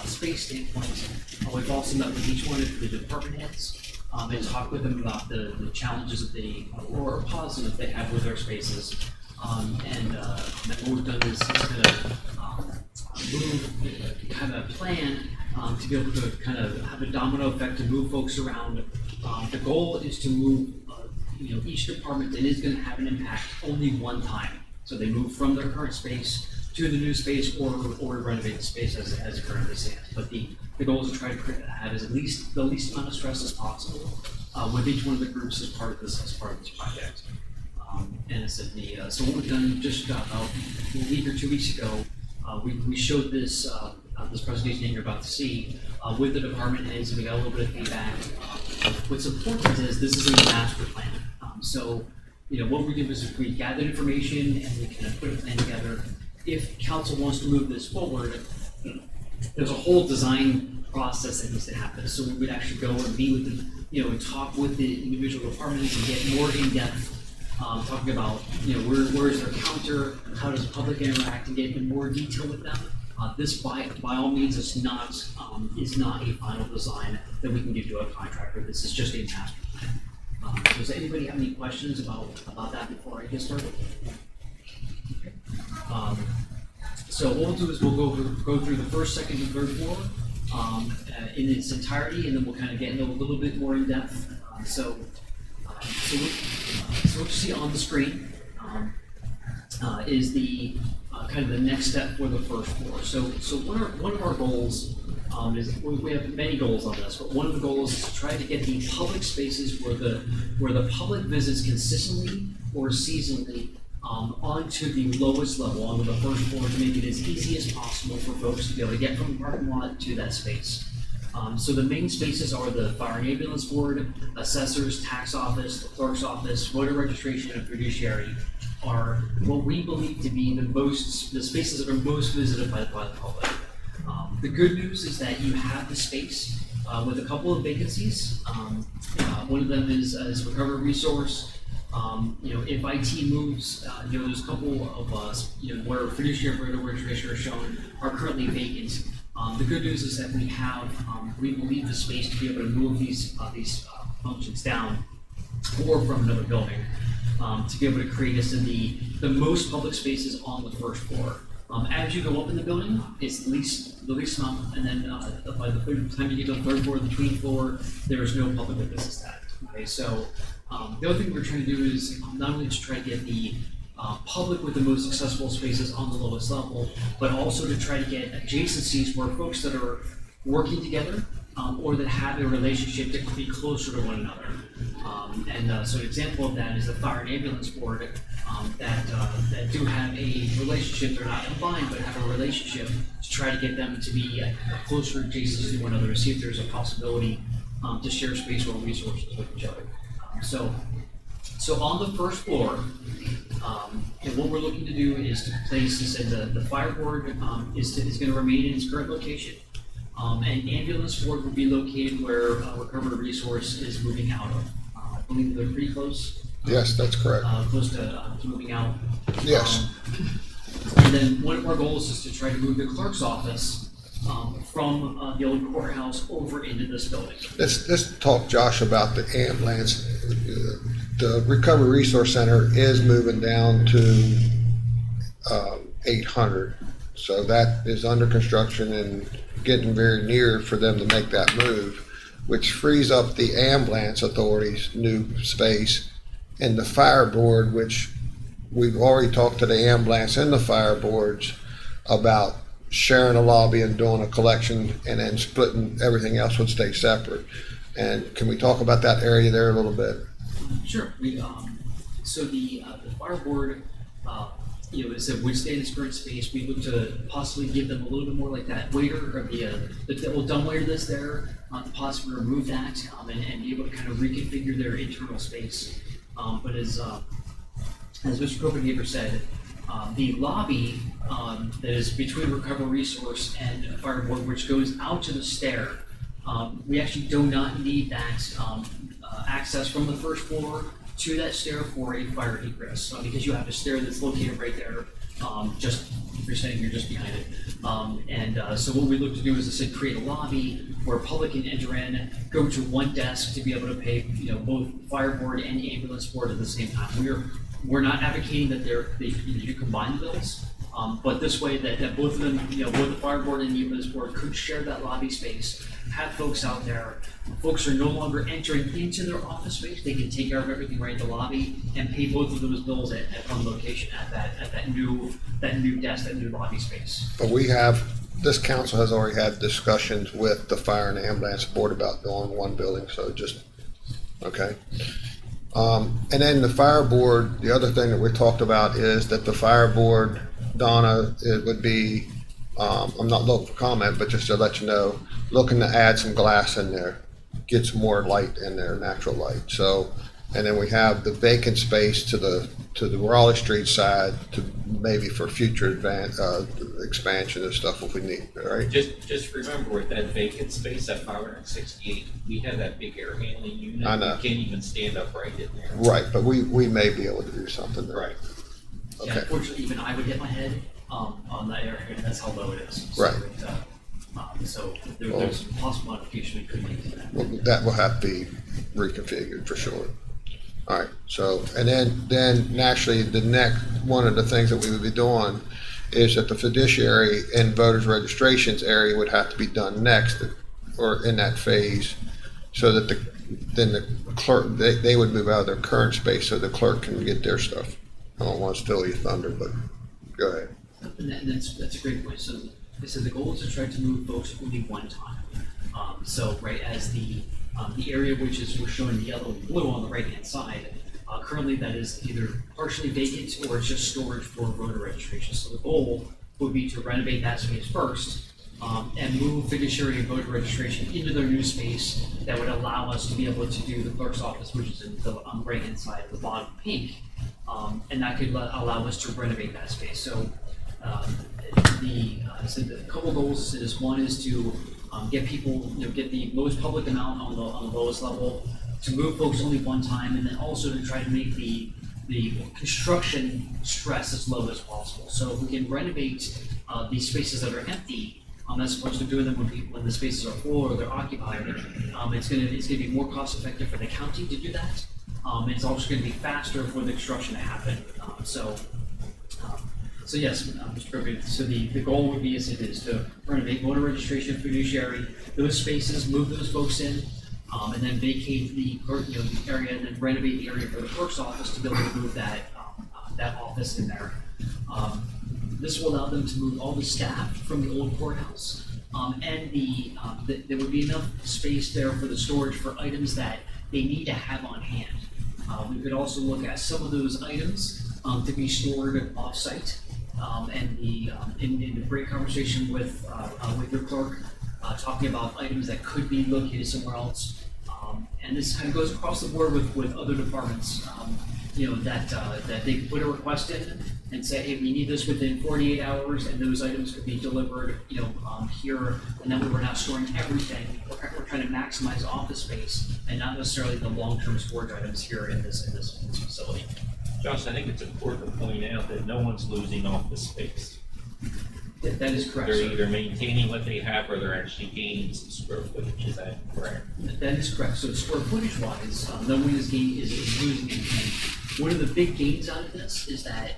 space standpoint. We've also met with each one of the department heads and talked with them about the challenges that they, or positives they have with their spaces. And what we've done is kind of plan to be able to kind of have a domino effect to move folks around. The goal is to move each department that is going to have an impact only one time. So they move from their current space to the new space or renovate the space as it currently stands. But the goal is to try to have the least amount of stress as possible with each one of the groups as part of this project. And I said so what we've done just about a week or 2 weeks ago, we showed this presentation that you're about to see with the department heads, and we got a little bit of feedback. What's important is this is a master plan. So what we did was we gathered information and we kind of put a plan together. If council wants to move this forward, there's a whole design process that needs to happen. So we would actually go and meet with them, and talk with the individual departments and get more in depth. Talking about where is their counter, how does the public interact, and get in more detail with them. This by all means is not a final design that we can give to a contractor. This is just a master plan. Does anybody have any questions about that before I get started? So what we'll do is we'll go through the first, second, and third floor in its entirety, and then we'll kind of get into a little bit more in depth. So what you see on the screen is the kind of the next step for the first floor. So one of our goals is we have many goals on this, but one of the goals is to try to get the public spaces where the public visits consistently or seasonally onto the lowest level, onto the first floor, to make it as easy as possible for folks to be able to get from the parking lot to that space. So the main spaces are the fire and ambulance board, assessors, tax office, the clerk's office, voter registration, and fiduciary are what we believe to be the spaces that are most visited by the public. The good news is that you have the space with a couple of vacancies. One of them is recovery resource. If IT moves, there's a couple of where fiduciary and voter registration are shown are currently vacant. The good news is that we believe the space to be able to move these functions down or from another building to be able to create us in the most public spaces on the first floor. As you go up in the building, it's the least amount, and then by the time you get to the third floor, the tween floor, there is no public witnesses that. Okay, so the other thing we're trying to do is not only to try to get the public with the most accessible spaces on the lowest level, but also to try to get adjacencies where folks that are working together or that have a relationship that could be closer to one another. So an example of that is the fire and ambulance board that do have a relationship. They're not combined, but have a relationship to try to get them to be closer adjacent to one another, to see if there's a possibility to share space or resources with each other. So on the first floor, and what we're looking to do is to place this in the fire board is going to remain in its current location. And ambulance board will be located where recovery resource is moving out of. I believe they're pretty close. Yes, that's correct. Close to moving out. Yes. And then one of our goals is to try to move the clerk's office from the old courthouse over into this building. Let's talk, Josh, about the ambulance. The Recovery Resource Center is moving down to 800. So that is under construction and getting very near for them to make that move, which frees up the ambulance authority's new space, and the fire board, which we've already talked to the ambulance and the fire boards about sharing a lobby and doing a collection, and then splitting everything else would stay separate. And can we talk about that area there a little bit? Sure. So the fire board, is a would stay in its current space. We look to possibly give them a little bit more like that waiter or the old dumb waiter that's there, to possibly remove that and be able to kind of reconfigure their internal space. But as Mr. Copenhaver said, the lobby that is between Recovery Resource and Fire Board, which goes out to the stair, we actually do not need that access from the first floor to that stair for a fire egress, because you have a stair that's located right there, just if you're standing here just behind it. So what we look to do is, I said, create a lobby where public can enter in, go to one desk to be able to pay, both fire board and ambulance board at the same time. We're not advocating that you combine the bills, but this way that both of them, both the fire board and the ambulance board could share that lobby space, have folks out there. Folks are no longer entering into their office space. They can take care of everything right in the lobby and pay both of those bills at one location at that new desk, that new lobby space. But this council has already had discussions with the fire and ambulance board about doing one building, so just, okay. And then the fire board, the other thing that we talked about is that the fire board, Donna, it would be, I'm not looking for comment, but just to let you know, looking to add some glass in there, get some more light in there, natural light. So, and then we have the vacant space to the Raleigh Street side to maybe for future expansion and stuff if we need, right? Just remember, with that vacant space at 568, we have that big air handling unit. I know. You can't even stand upright in there. Right, but we may be able to do something there. Right. Yeah, Okay. unfortunately, even I would hit my head on that area, and that's how low it is. So Right. so there's a possible modification we could make to that. Well, that will have to be reconfigured for sure. All right, so, and then naturally, the next, one of the things that we would be doing is that the fiduciary and voters registrations area would have to be done next, or in that phase, so that then the clerk, they would move out of their current space so the clerk can get their stuff. I don't want to steal your thunder, but go ahead. And that's a great point. So I said the goal is to try to move folks only one time. So right as the area which is we're showing the yellow and blue on the right hand side, currently that is either partially vacant or it's just storage for voter registration. So the goal would be to renovate that space first and move fiduciary and voter registration into their new space that would allow us to be able to do the clerk's office, which is on the right hand side of the bottom pink, and that could allow us to renovate that space. So the couple goals is one is to get people, get the most public amount on the lowest level, to move folks only one time, and then also to try to make the construction stress as low as possible. So if we can renovate these spaces that are empty, as opposed to doing them when the spaces are full or they're occupied, it's gonna be more cost effective for the county to do that. It's also gonna be faster for the construction to happen. So So yes, Mr. President, so the goal would be as it is to renovate voter registration, fiduciary, those spaces, move those folks in, and then vacate the area and then renovate the area for the clerk's office to be able to move that office in there. This will allow them to move all the staff from the old courthouse, and there would be enough space there for the storage for items that they need to have on hand. We could also look at some of those items to be stored off-site. And in the great conversation with your clerk, talking about items that could be located somewhere else. And this kind of goes across the board with other departments, that they put a request in and say, hey, we need this within 48 hours, and those items could be delivered, here, and then we're not storing everything. We're trying to maximize office space and not necessarily the long-term storage items here in this facility. Josh, I think it's important to point out that no one's losing office space. That is correct, They're sir. either maintaining what they have or they're actually gaining some square footage. Is that correct? That is correct. So square footage wise, no one is losing anything. One of the big gains out of this is that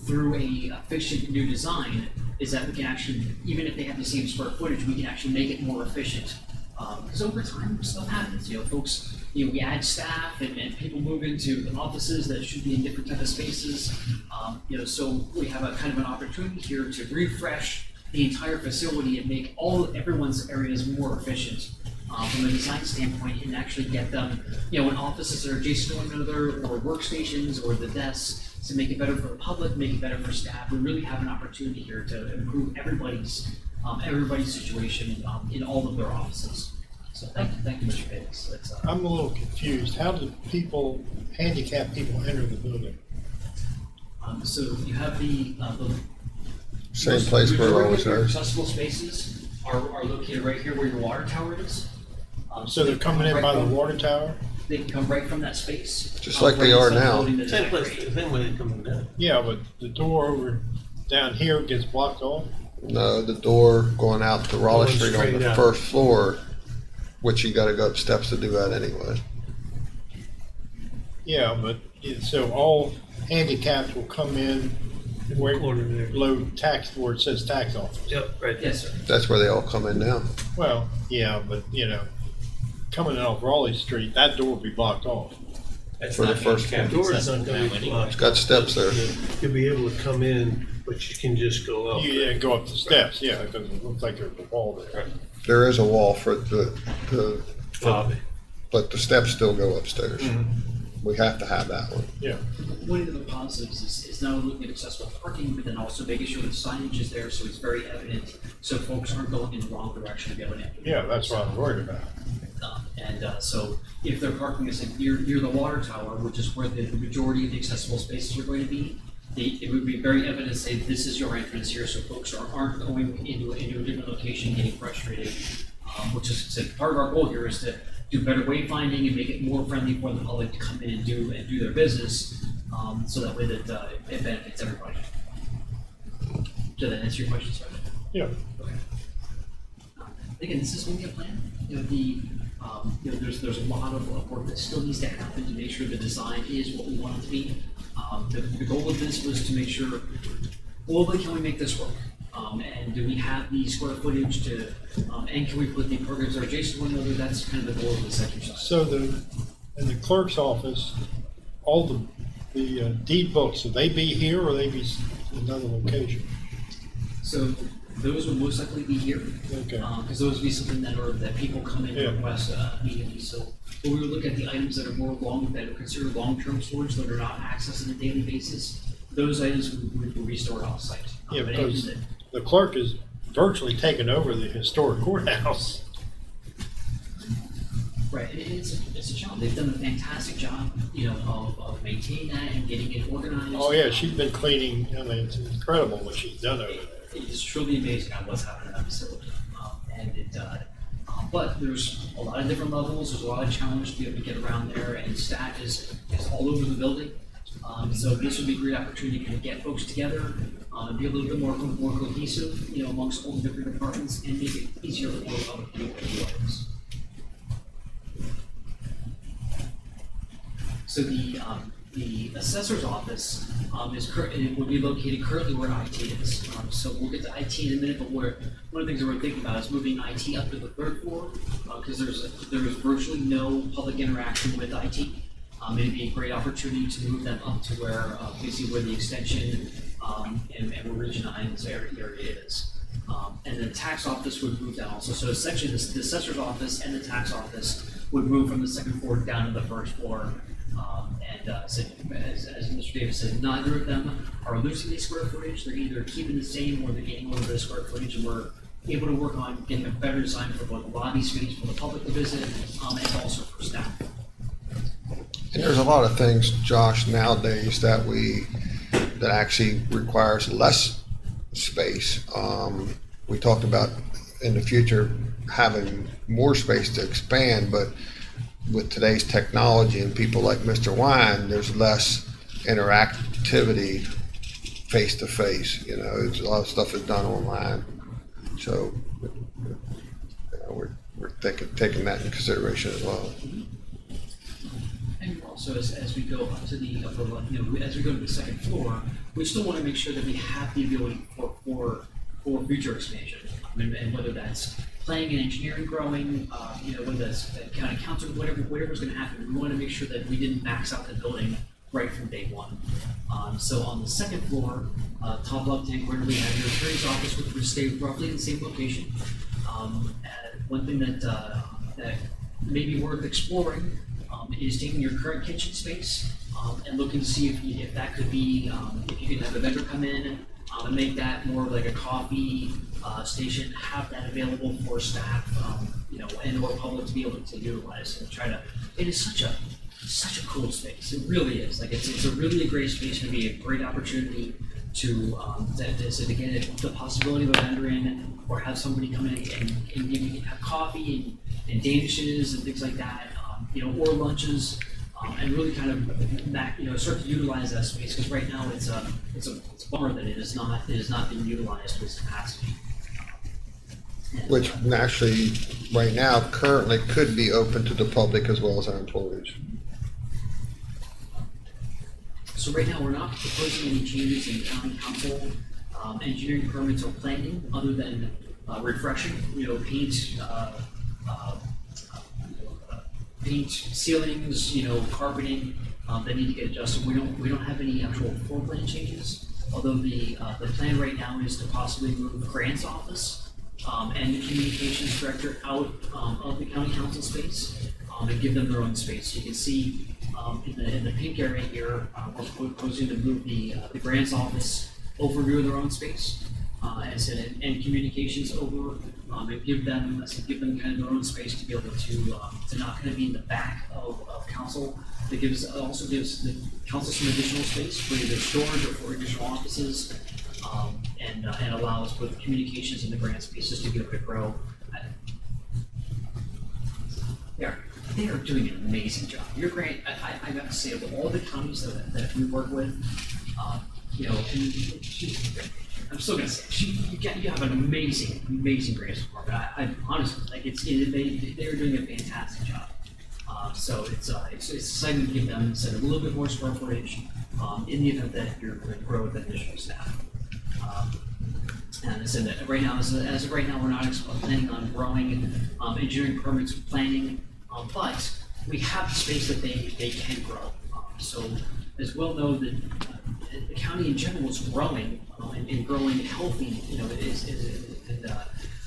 through a efficient new design, is that we can actually, even if they have the same square footage, we can actually make it more efficient. Because over time, stuff happens. Folks, we add staff and people move into offices that should be in different type of spaces. So we have a kind of an opportunity here to refresh the entire facility and make everyone's areas more efficient from a design standpoint, and actually get them, in offices that are adjacent to one another, or workstations, or the desks, to make it better for the public, make it better for staff. We really have an opportunity here to improve everybody's situation in all of their offices. So thank you, Mr. Davis. I'm a little confused. How do handicapped people enter the building? So you have the Same place where it majority always of your is. accessible spaces are located right here where your water tower is. So they're coming in by the water tower? They can come right from that space. Just like they are now. Same place, same way they're coming down. Yeah, but the door over down here gets blocked off? No, the door going out to Raleigh Going Street on straight the out. first floor, which you gotta go up steps to do that anyway. Yeah, but, so all handicapped will come in where Corner there. below tax, where it says tax office. Yep, right. Yes, sir. That's where they all come in now. Well, yeah, but, coming in off Raleigh Street, that door will be blocked off. That's For the not first handicapped Door is not accessible gonna now be anyway. blocked. It's got steps there. You'll be able to come in, but you can just go up. You go up the steps, yeah, because it looks like there's a wall there. There is a wall for Lobby. but the steps still go upstairs. We have to have that one. Yeah. One of the positives is not only looking at accessible parking, but then also making sure the signage is there so it's very evident, so folks aren't going in the wrong direction to be able to enter. Yeah, that's what I'm worried about. So if they're parking near the water tower, which is where the majority of the accessible spaces are going to be, it would be very evident to say this is your entrance here, so folks aren't going into a different location getting frustrated. Which is part of our goal here is to do better wayfinding and make it more friendly for the public to come in and do their business, so that way that it benefits everybody. Did that answer your question, sir? Yeah. Okay. Again, this is going to be a plan. There's a lot of work that still needs to happen to make sure the design is what we want it to be. The goal of this was to make sure, globally, can we make this work? And do we have the square footage to, and can we put the programs that are adjacent to one another? That's kind of the goal of this exercise. So in the clerk's office, all the deed books, will they be here or they be another location? So those would most likely be here. Okay. Because those would be something that people come in Yeah. and request immediately. So when we would look at the items that are that are considered long-term storage that are not accessed on a daily basis, those items would be stored off-site. Yeah, But because anything the clerk is virtually taken over the historic courthouse. right, and it's a job. They've done a fantastic job, of maintaining that and getting it organized. Oh, yeah, she's been cleaning, it's incredible what she's done over there. It's truly amazing on what's happening in that facility. But there's a lot of different levels, there's a lot of challenge to be able to get around there, and staff is all over the building. So this would be a great opportunity to kind of get folks together, and be a little bit more cohesive, amongst all the different departments, and make it easier for other people to do things. So the assessor's office it would be located currently where IT is. So we'll get to IT in a minute, but one of the things that we're thinking about is moving IT up to the third floor, because there is virtually no public interaction with IT. It'd be a great opportunity to move them up to where, basically where the extension, and where Region 9's area is. And the tax office would move down also. So essentially, the assessor's office and the tax office would move from the second floor down to the first floor. So as Mr. Davis said, neither of them are losing any square footage. They're either keeping the same or they're gaining a little bit of square footage, and we're able to work on getting a better design for both the lobby space for the public to visit, and also for staff. And there's a lot of things, Josh, nowadays that actually requires less space. We talked about in the future having more space to expand, but with today's technology and people like Mr. Wine, there's less interactivity face to face. You know, a lot of stuff is done online. So we're taking that in consideration as well. And also, as we go up to the upper, as we go to the second floor, we still want to make sure that we have the ability for future expansion. And whether that's planning and engineering growing, whether that's county council, whatever's going to happen, we want to make sure that we didn't max out the building right from day one. So on the second floor, top left-hand corner, we have your attorney's office, which would stay roughly in the same location. One thing that may be worth exploring is taking your current kitchen space and looking to see if that could be, if you could have a vendor come in and make that more like a coffee station, have that available for staff, and or public to be able to utilize and try to. It is such a cool space. It really is. Like it's a really great space. To be a great opportunity to get the possibility of a vendor in, or have somebody come in and give you have coffee and danishes and things like that, or lunches. And really kind of start to utilize that space, because right now it's a bummer that it is not being utilized to its capacity. Which naturally, right now, currently could be open to the public as well as our employees. So right now, we're not proposing any changes in county council engineering permits or planning, other than refreshing, paint ceilings, carpeting that need to get adjusted. We don't have any actual floor plan changes, although the plan right now is to possibly move the grants office and the communications director out of the county council space and give them their own space. So you can see in the pink area here, we're proposing to move the grants office over near their own space. And communications over, and give them kind of their own space to be able to not kind of be in the back of council. That also gives the council some additional space for either storage or for additional offices, and allows both communications and the grant spaces to be able to grow. They are doing an amazing job. Your grant, I got to say, of all the counties that we work with, I'm still gonna say you have an amazing grants department. I honestly they are doing a fantastic job. So it's exciting to give them a little bit more square footage in the event that you're going to grow with additional staff. And I said that right now, as of right now, we're not planning on growing engineering permits planning, but we have the space that they can grow. So as well know that the county in general is growing and growing healthy,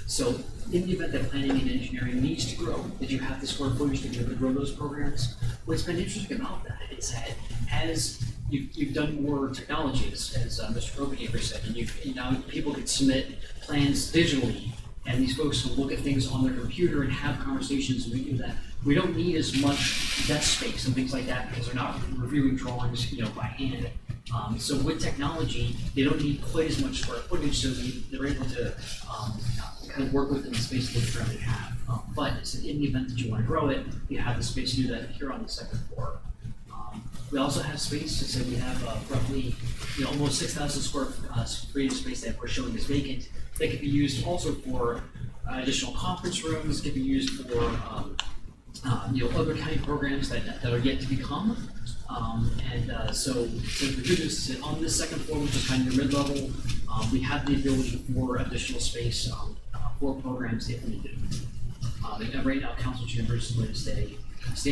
so in the event that planning and engineering needs to grow, that you have the square footage to be able to grow those programs. What's been interesting about that is that as you've done more technology, as Mr. Copenhaver said, and now people can submit plans digitally, and these folks can look at things on their computer and have conversations, and we do that. We don't need as much desk space and things like that because they're not reviewing drawings, by hand. So with technology, they don't need quite as much square footage, so they're able to kind of work within the space that they currently have. But in the event that you want to grow it, you have the space to do that here on the second floor. We also have space, so we have roughly almost 6,000 square feet of space that we're showing as vacant. That could be used also for additional conference rooms, could be used for other county programs that are yet to become. So the good news is that on this second floor, which is kind of your mid-level, we have the ability for additional space for programs if needed. And right now, council chambers is going to stay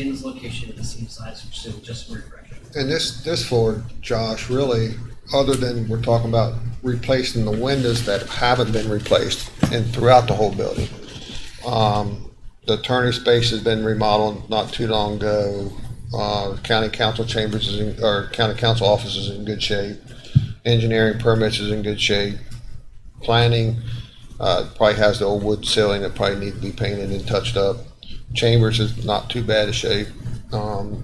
in this location at the same size, which is just refreshing. And this floor, Josh, really, other than we're talking about replacing the windows that haven't been replaced and throughout the whole building. The attorney space has been remodeled not too long ago. County council chambers or county council office is in good shape. Engineering permits is in good shape. Planning probably has the old wood ceiling that probably needs to be painted and touched up. Chambers is not too bad a shape.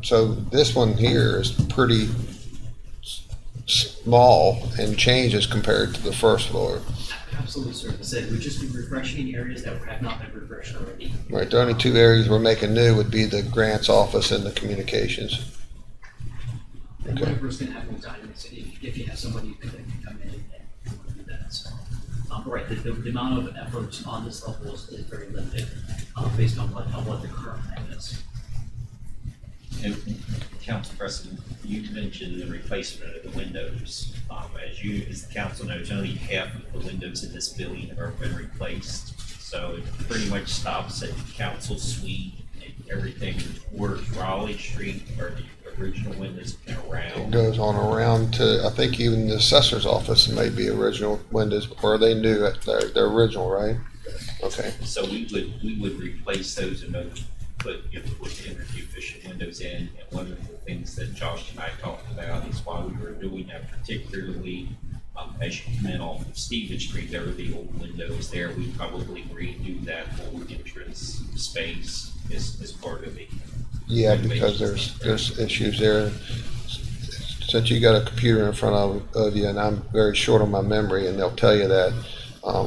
So this one here is pretty small and changes compared to the first floor. Absolutely, sir. As I said, we've just been refreshing in areas that have not been refreshed already. Right, the only two areas we're making new would be the grants office and the communications. And Okay. whatever's going to happen with dining is if you have somebody who can come in and do that. So, right, the amount of effort on this level is very limited based on what the current plan is. And Council President, you mentioned the replacement of the windows. As the council knows, only half of the windows in this building have been replaced. So it pretty much stops at Council Suite and everything towards Raleigh Street or the original windows and It around. goes on around to, I think even the assessor's office may be original windows, or are they new? They're original, right? Okay. So we would replace those and put energy efficient windows in. And one of the things that Josh and I talked about is why we were doing that, particularly as you come in off of Stevens Street, there were the old windows there. We probably redo that whole entrance space as part of the. Yeah, because there's issues there. Since you got a computer in front of you, and I'm very short on my memory, and they'll tell you that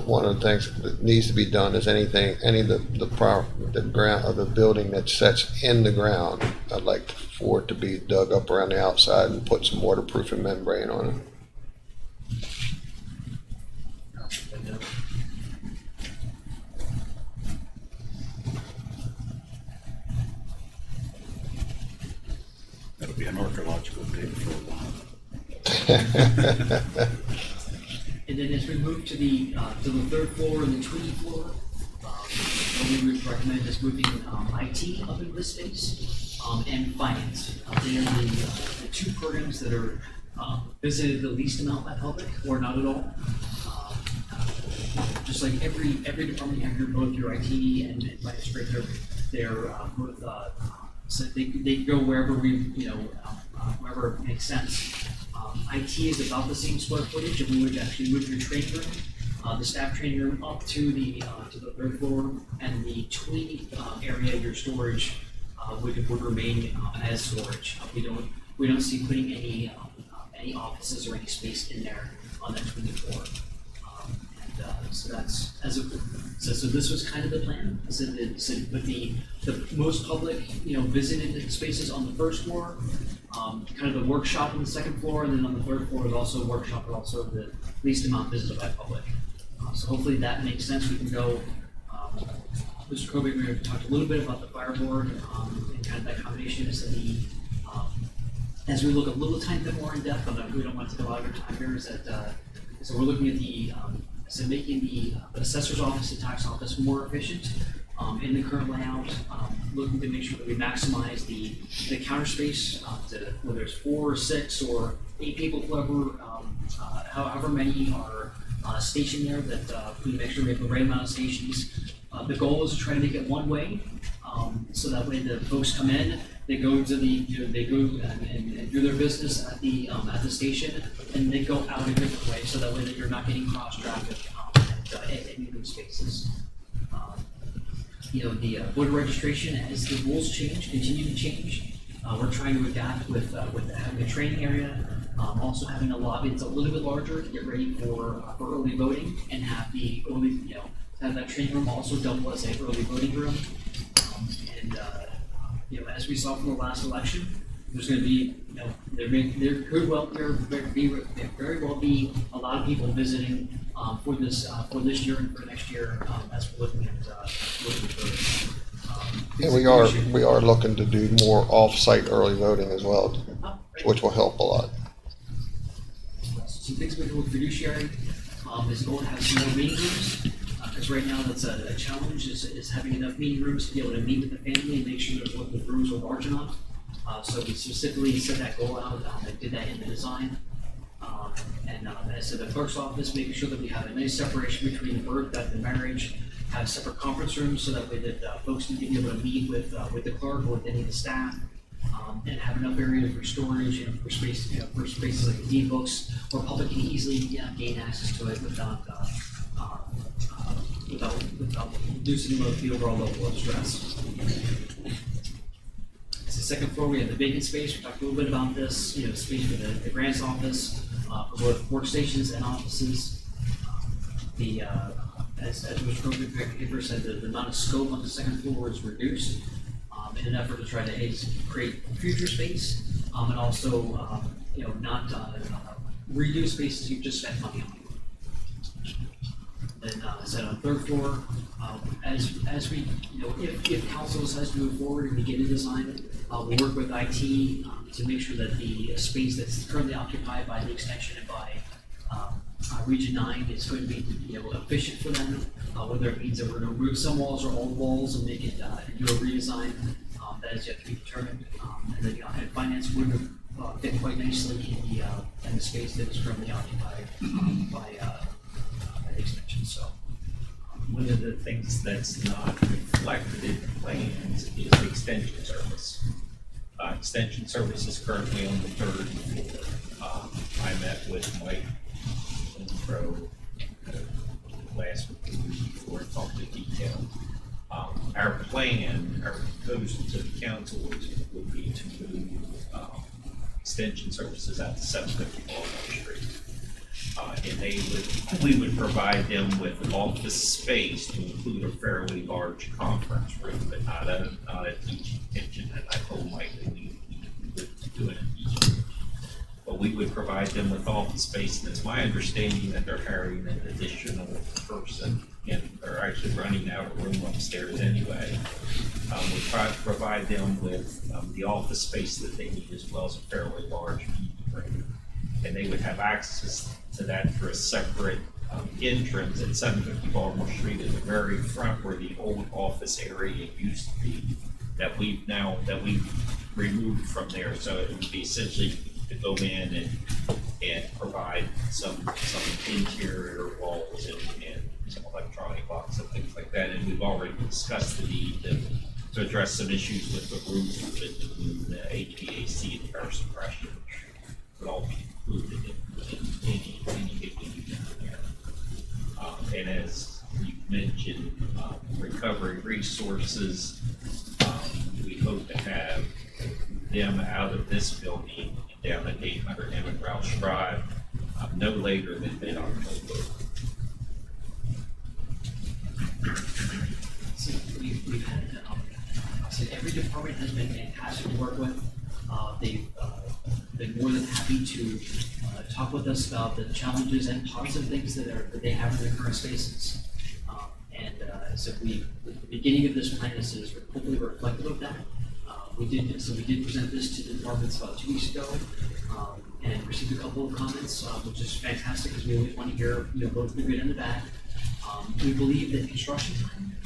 one of the things that needs to be done is any of the ground of the building that sets in the ground, I'd like for it to be dug up around the outside and put some waterproofing membrane on it. That'll be an archaeological dig for a while. And then as we move to the third floor and the twinning floor, what we would recommend is moving IT up into this space and finance. They are the two programs that are visited the least amount by public or not at all. Just like every department, you have both your IT and finance director. They're both so they go wherever wherever it makes sense. IT is about the same square footage, and we would actually move your training room, the staff training room, up to the third floor, and the tween area, your storage, would remain as storage. We don't see putting any offices or any space in there on that tween floor. So that's so this was kind of the plan. So put the most public visited spaces on the first floor, kind of the workshop on the second floor, and then on the third floor is also a workshop, but also the least amount visited by public. So hopefully that makes sense. We can go. Mr. Kobe, we talked a little bit about the fireboard and kind of that combination. So as we look a little tiny bit more in depth, but we don't want to take a lot of your time here. Is that so we're looking at making the assessor's office and tax office more efficient in the current layout, looking to make sure that we maximize the counter space to whether it's 4 or 6 or 8 people, however many are stationed there, that we make sure we have the right amount of stations. The goal is to try to make it one way, so that way the folks come in, they go to they go and do their business at the station, and they go out a different way, so that way that you're not getting cross traffic at any of those spaces. The voter registration, as the rules continue to change. We're trying to adapt with having a training area, also having a lobby that's a little bit larger to get ready for early voting, and have the early have that training room also double as a early voting room. As we saw from the last election, there's going to be, there very well be a lot of people visiting for this year and for next year as we're looking at voting. And we are looking to do more off-site early voting as well, Oh, great. which will help a lot. Some things we do with fiduciary, is going to have some more meeting rooms. Because right now, that's a challenge, is having enough meeting rooms to be able to meet with the family and make sure that the rooms are large enough. So we specifically set that goal out, and did that in the design. And as to the clerk's office, making sure that we have a nice separation between the birth, death, and marriage, have separate conference rooms so that way that folks can be able to meet with the clerk or with any of the staff, and have enough area for storage and for space, for spaces like deed books, where public can easily gain access to it without reducing the overall level of stress. It's the second floor. We have the vacant space. We talked a little bit about this. Space for the grant's office, for both workstations and offices. As Mr. Paper said, the amount of scope on the second floor is reduced in an effort to try to create future space, and also not reduce spaces you've just spent money on. Then, I said on third floor, as we, if council decides to move forward and begin a design, we'll work with IT to make sure that the space that's currently occupied by the extension and by Region 9 is going to be efficient for them, whether it means that we're going to remove some walls or all walls and make it do a redesign, that is yet to be determined. And then and finance would fit quite nicely in the space that is currently occupied by the extension. So One of the things that's not reflected in the plans is the extension service. Extension service is currently on the third floor. I met with Mike Pro last week, the week before, and talked in detail. Our plan, our proposal to the council would be to move extension services out to 750 Baltimore Street. And we would provide them with office space to include a fairly large conference room, but not a teaching kitchen. And I told Mike that we would do it in each room. But we would provide them with office space, and it's my understanding that they're hiring an additional person, and they're actually running out of room upstairs anyway. We try to provide them with the office space that they need, as well as a fairly large meeting room. And they would have access to that for a separate entrance at 750 Baltimore Street in the very front where the old office area used to be, that we've removed from there. So it would be essentially to go in and provide some interior walls and some electronic locks and things like that. And we've already discussed the need to address some issues with the roof, with the HVAC and air suppression, which would all be included in anything we do down there. And as you mentioned, recovery resources, we hope to have them out of this building down at 800 Emmett Roush Drive, no later than mid-October. So we've had, so every department has been fantastic to work with. They've been more than happy to talk with us about the challenges and positive things that they have in their current spaces. So the beginning of this plan is hopefully reflective of that. We did present this to the departments about 2 weeks ago, and received a couple of comments, which is fantastic because we always want to hear both the good and the bad. We believe that construction time,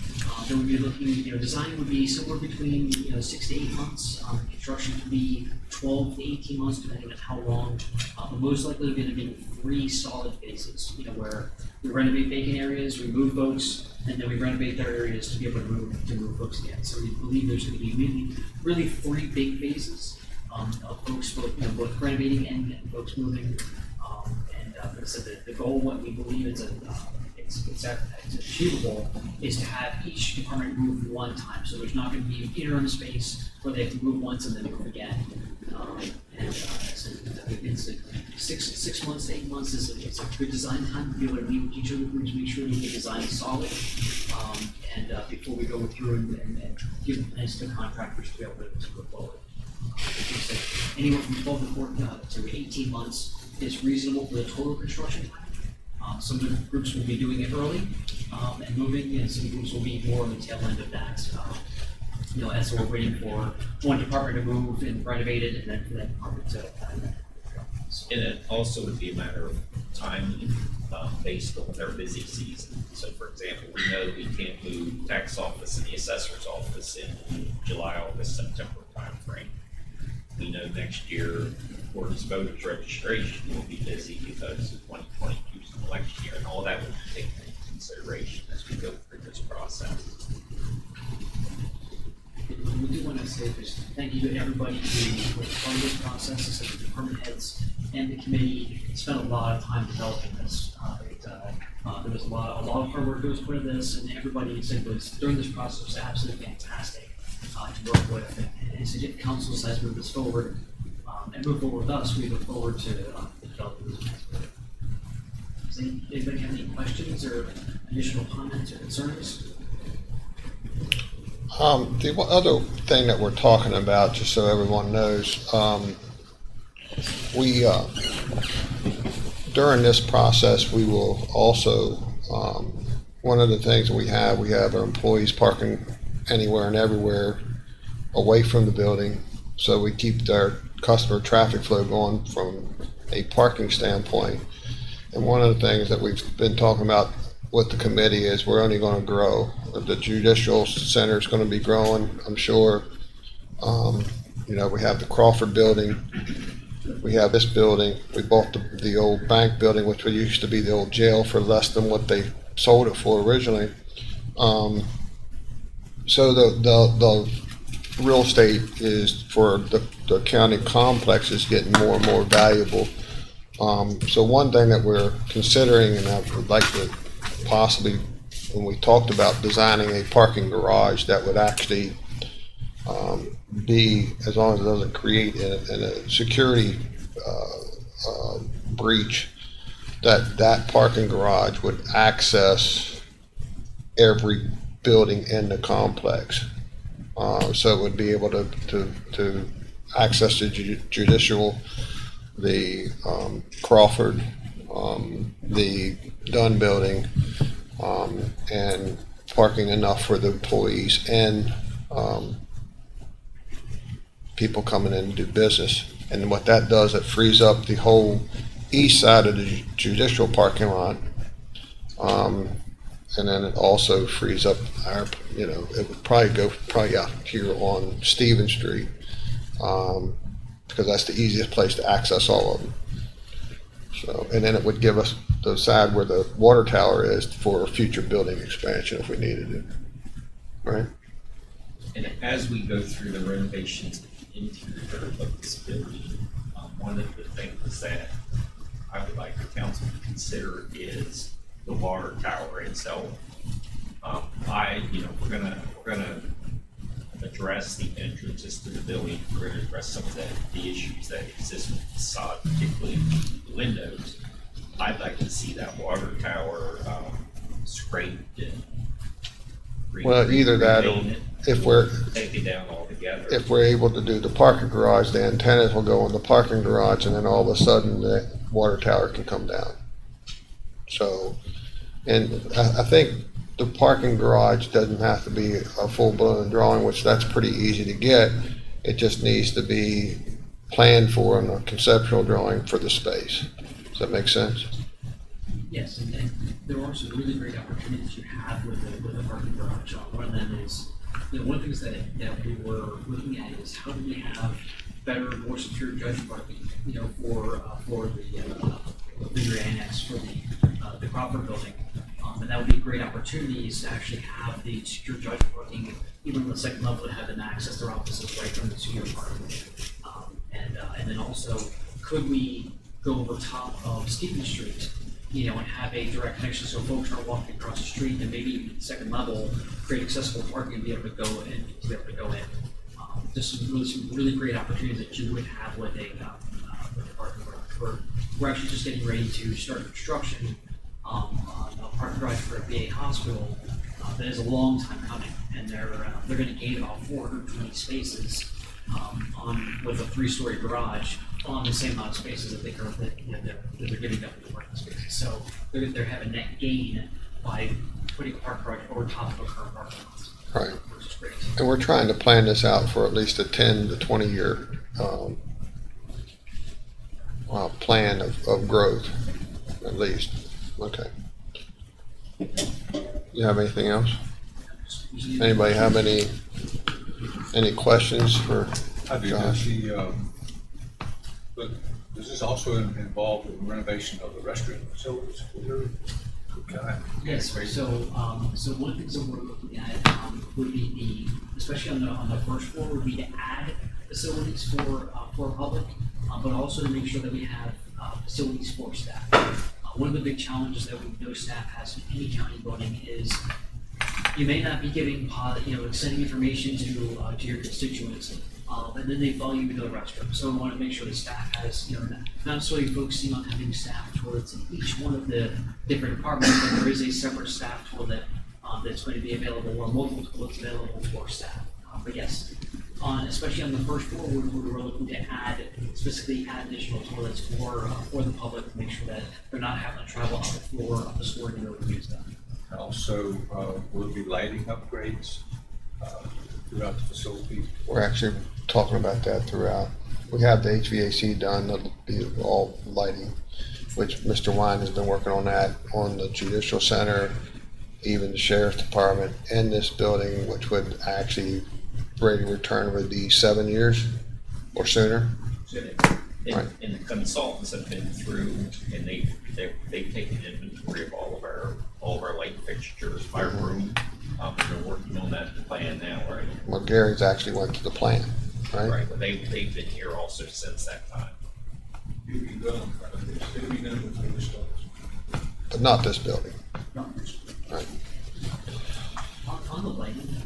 that we'd be looking, design would be somewhere between 6 to 8 months. Construction could be 12 to 18 months, depending on how long. But most likely going to be 3 solid phases, where we renovate vacant areas, we move folks, and then we renovate their areas to be able to move folks again. So we believe there's going to be really 3 big phases of folks both renovating and folks moving. Like I said, the goal, what we believe it's achievable, is to have each department move one time. So there's not going to be an interim space where they have to move once and then move again. So it's 6 months to 8 months is a good design time to be able to meet with each other groups, make sure that the design is solid, before we go through and give plans to the contractors to be able to go forward. Anywhere from 12 to 18 months is reasonable for the total construction time. Some of the groups will be doing it early and moving, and some groups will be more on the tail end of that. as we're waiting for one department to move and renovate it, and then for that department to. And it also would be a matter of timing, based on their busy season. So for example, we know we can't move tax office and the assessor's office in July, August, September timeframe. We know next year, Florida's voters registration will be busy because of 2022 is an election year, and all that will be taken into consideration as we go through this process. We do want to say this, thank you to everybody who was part of this process, so the department heads and the committee spent a lot of time developing this. There was a lot of hard work that was put into this, and everybody said was during this process was absolutely fantastic to work with. And so if council decides to move this forward and move forward with us, we look forward to developing this. Does anybody have any questions or additional comments or concerns? The one other thing that we're talking about, just so everyone knows, we during this process, we will also, one of the things that we have our employees parking anywhere and everywhere away from the building, so we keep their customer traffic flow going from a parking standpoint. And one of the things that we've been talking about with the committee is we're only going to grow. The judicial center is going to be growing, I'm sure. We have the Crawford building. We have this building. We bought the old bank building, which used to be the old jail, for less than what they sold it for originally. So the real estate is for the county complex is getting more and more valuable. So one thing that we're considering, and I would like to possibly, when we talked about designing a parking garage that would actually be, as long as it doesn't create a security breach, that parking garage would access every building in the complex. So it would be able to access the judicial, the Crawford, the Dunn building, and parking enough for the employees and people coming in to do business. And what that does, it frees up the whole east side of the judicial parking lot. And then it also frees up our, it would probably go out here on Stevens Street, because that's the easiest place to access all of them. So, and then it would give us the side where the water tower is for future building expansion if we needed it, right? And as we go through the renovations interior of this building, one of the things that I would like the council to consider is the water tower itself. We're gonna address the entrances to the building. We're gonna address some of the issues that exist with the facade, particularly the windows. I'd like to see that water tower scraped and Well, either that or repainted, if we're take it down altogether. if we're able to do the parking garage, the antennas will go in the parking garage, and then all of a sudden the water tower can come down. So, and I think the parking garage doesn't have to be a full-blown drawing, which that's pretty easy to get. It just needs to be planned for in a conceptual drawing for the space. Does that make sense? Yes, and there are some really great opportunities you have with the parking garage. One of them is, one of the things that we were looking at is how do we have better, more secure judge parking, for the bigger annex for the Crawford building. And that would be great opportunities to actually have the secure judge parking, even on the second level, to have them access their offices right from the secure parking. And then also, could we go over top of Stevens Street, and have a direct connection so folks are walking across the street, and maybe even the second level, create accessible parking and be able to go in. Just some really great opportunities that you would have with a parking garage. We're actually just getting ready to start construction on a parking garage for a VA hospital that is a long time coming, and they're going to gate about 420 spaces with a 3-story garage on the same amount of spaces that they're giving up in the parking spaces. So they're having net gain by putting a parking garage over top of a current parking lot. Right. which is great. And we're trying to plan this out for at least a 10 to 20 year plan of growth, at least. Okay. You have anything else? Anybody have any questions for I do, Josh? but does this also involve the renovation of the restroom facilities? Yes, so one of the things that we're looking at, would be especially on the first floor, would be to add facilities for public, but also to make sure that we have, facilities for staff. One of the big challenges that we know staff has in any county building is you may not be giving, sending information to your constituents, and then they follow you to the restroom. So we want to make sure the staff has, not necessarily focusing on having staff towards each one of the different departments, but there is a separate staff tool that, that's going to be available, or multiple tools available for staff. But yes, especially on the first floor, we're looking to specifically add additional toilets for the public to make sure that they're not having to travel up the floor in order to use them. Also, will there be lighting upgrades throughout the facility? We're actually talking about that throughout. We have the HVAC done, that'll be all lighting, which Mr. Wine has been working on that on the Judicial Center, even the Sheriff's Department, and this building, which would actually rate of return would be 7 years or sooner. Right. And the consultants have been through, and they've taken inventory of all of our light fixtures by room. They're working on that plan now, right? Well, Gary's actually went to the plan, right? Right, but they've been here also since that time. It'll be done before we start. But not this building. Right. On the lighting,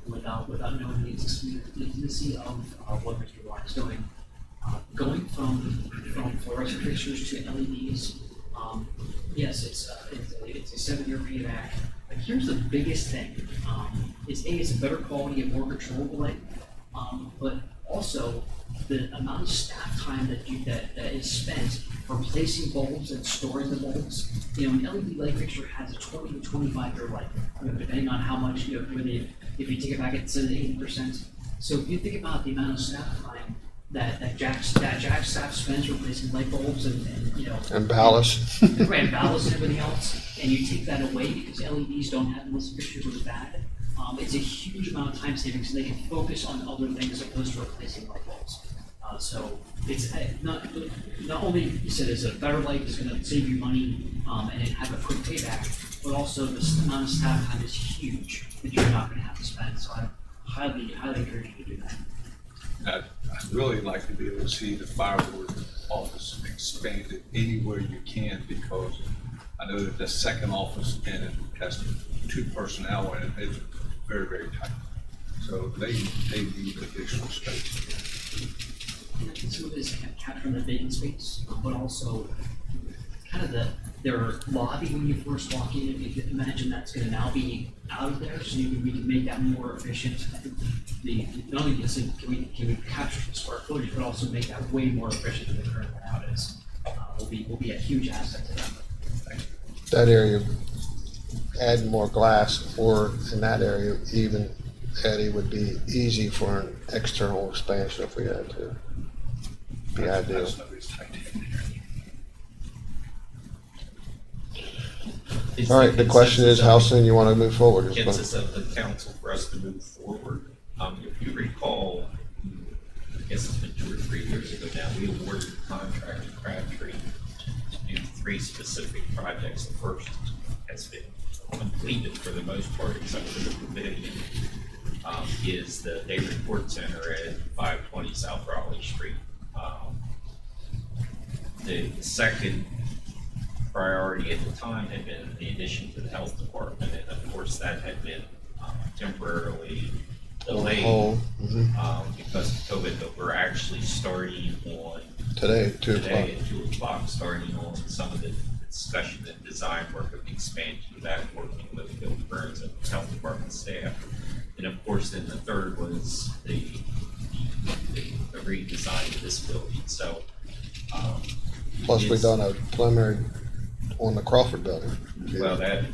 without knowing the intimacy of what Mr. Watt is doing, going from fluorescent fixtures to LEDs, yes, it's a 7-year payback. But here's the biggest thing: it's a better quality and more controllable light, but also the amount of staff time that is spent replacing bulbs and storing the bulbs. An LED light fixture has a 20 to 25-year life, depending on how much, if you take it back at 80%. So if you think about the amount of staff time that Jack's staff spends replacing light bulbs And ballast. and ballast and everything else, and you take that away because LEDs don't have unless the pictures are bad, it's a huge amount of time savings, so they can focus on other things as opposed to replacing light bulbs. So it's not only, you said, it's a better light, it's going to save you money and it have a quick payback, but also the amount of staff time is huge that you're not going to have to spend. So I highly encourage you to do that. I'd really like to be able to see the fire ward office expanded anywhere you can, because I know that the second office in it has 2 personnel in it. It's very, very tight. So they need additional space. Some of it is capturing the vacant space, but also kind of their lobby when you first walk in. If you imagine that's going to now be out of there, so we can make that more efficient. I think not only can we capture some square footage, but also make that way more efficient than the current layout is. Will be a huge asset to them. That area, add more glass, or in that area, even, Eddie, would be easy for an external expansion if we had to. Be ideal. That's not as tight in there. All right, the question is, how soon you want to move forward? Is what- Consensus of the council for us to move forward. If you recall, I guess it's been 2 or 3 years ago now, we awarded a contract to Crabtree to do 3 specific projects. The first has been completed for the most part, except for the pavilion, is the Day Report Center at 520 South Raleigh Street. The second priority at the time had been the addition to the health department, and of course that had been temporarily delayed because of COVID, but we're actually starting on Today, 2 o'clock. today at 2 o'clock, starting on some of the discussion and design work of the expansion of that, working with Bill Burns and the health department staff. And of course, then the third was the redesign of this building. So, Plus, we've done a preliminary on the Crawford building. well, that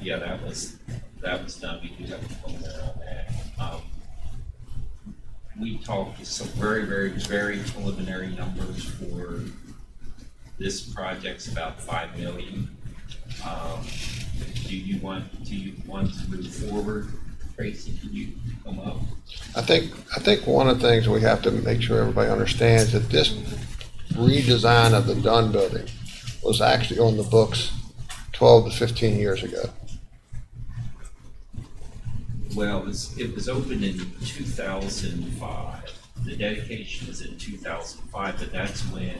was done. We do have a preliminary on that. We talked some very, very, very preliminary numbers for this project's about 5 million. Do you want to move forward? Tracy, can you come up? I think one of the things we have to make sure everybody understands that this redesign of the Dunn building was actually on the books 12 to 15 years ago. Well, it was opened in 2005. The dedication was in 2005, but that's when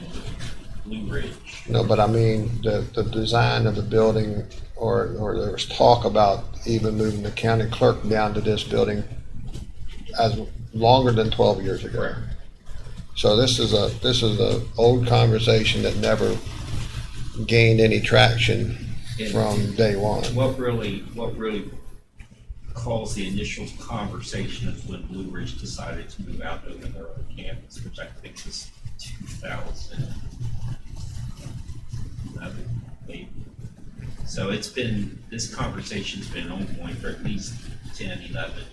Blue Ridge. No, but I mean, the design of the building, or there was talk about even moving the county clerk down to this building as longer than 12 years ago. Correct. So this is a old conversation that never gained any traction from day one. What really caused the initial conversation is when Blue Ridge decided to move out over their other campus, which I think was 2011, maybe. So this conversation's been ongoing for at least 10, 11,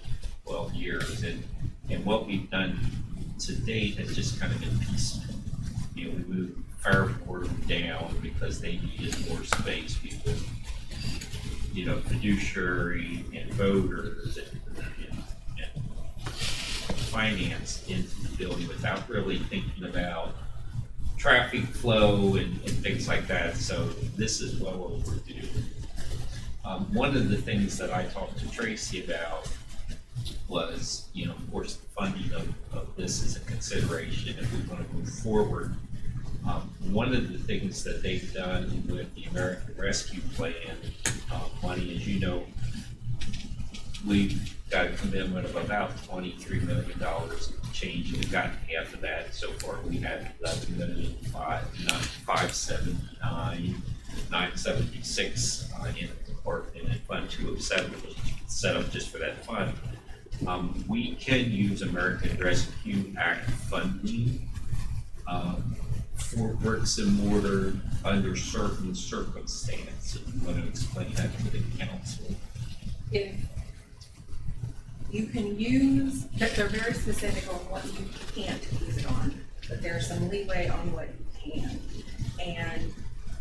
12 years. And what we've done to date has just kind of been piecemeal. We moved fire board down because they needed more space. We put, fiduciary and voters and finance into the building without really thinking about traffic flow and things like that. So this is well overdue. One of the things that I talked to Tracy about was, of course, the funding of this is a consideration if we want to move forward. One of the things that they've done with the American Rescue Plan money, as you know, we've got a commitment of about $23 million change, and we've gotten half of that so far. We had 579,976 in the department, and Fund 207 was set up just for that fund. We can use American Rescue Act funding for bricks and mortar under certain circumstances. You want to explain that to the council? If you can use, they're very specific on what you can't use it on, but there's some leeway on what you can. And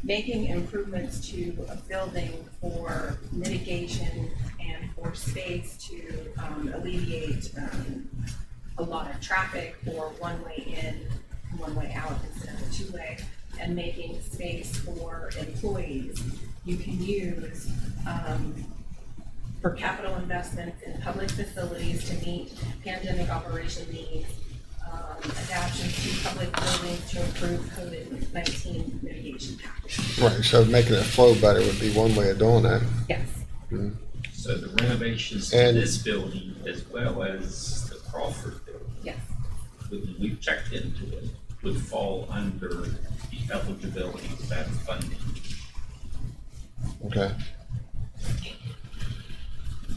making improvements to a building for mitigation and for space to alleviate a lot of traffic for one way in, one way out instead of a two-way, and making space for employees, you can use for capital investments in public facilities to meet pandemic operation needs, adaptations to public buildings to improve COVID-19 mitigation packages. Right, so making it flow better would be one way of doing that. Yes. So the renovations to And- this building as well as the Crawford building, Yes. we've checked into it, would fall under the eligibility of that funding. Okay.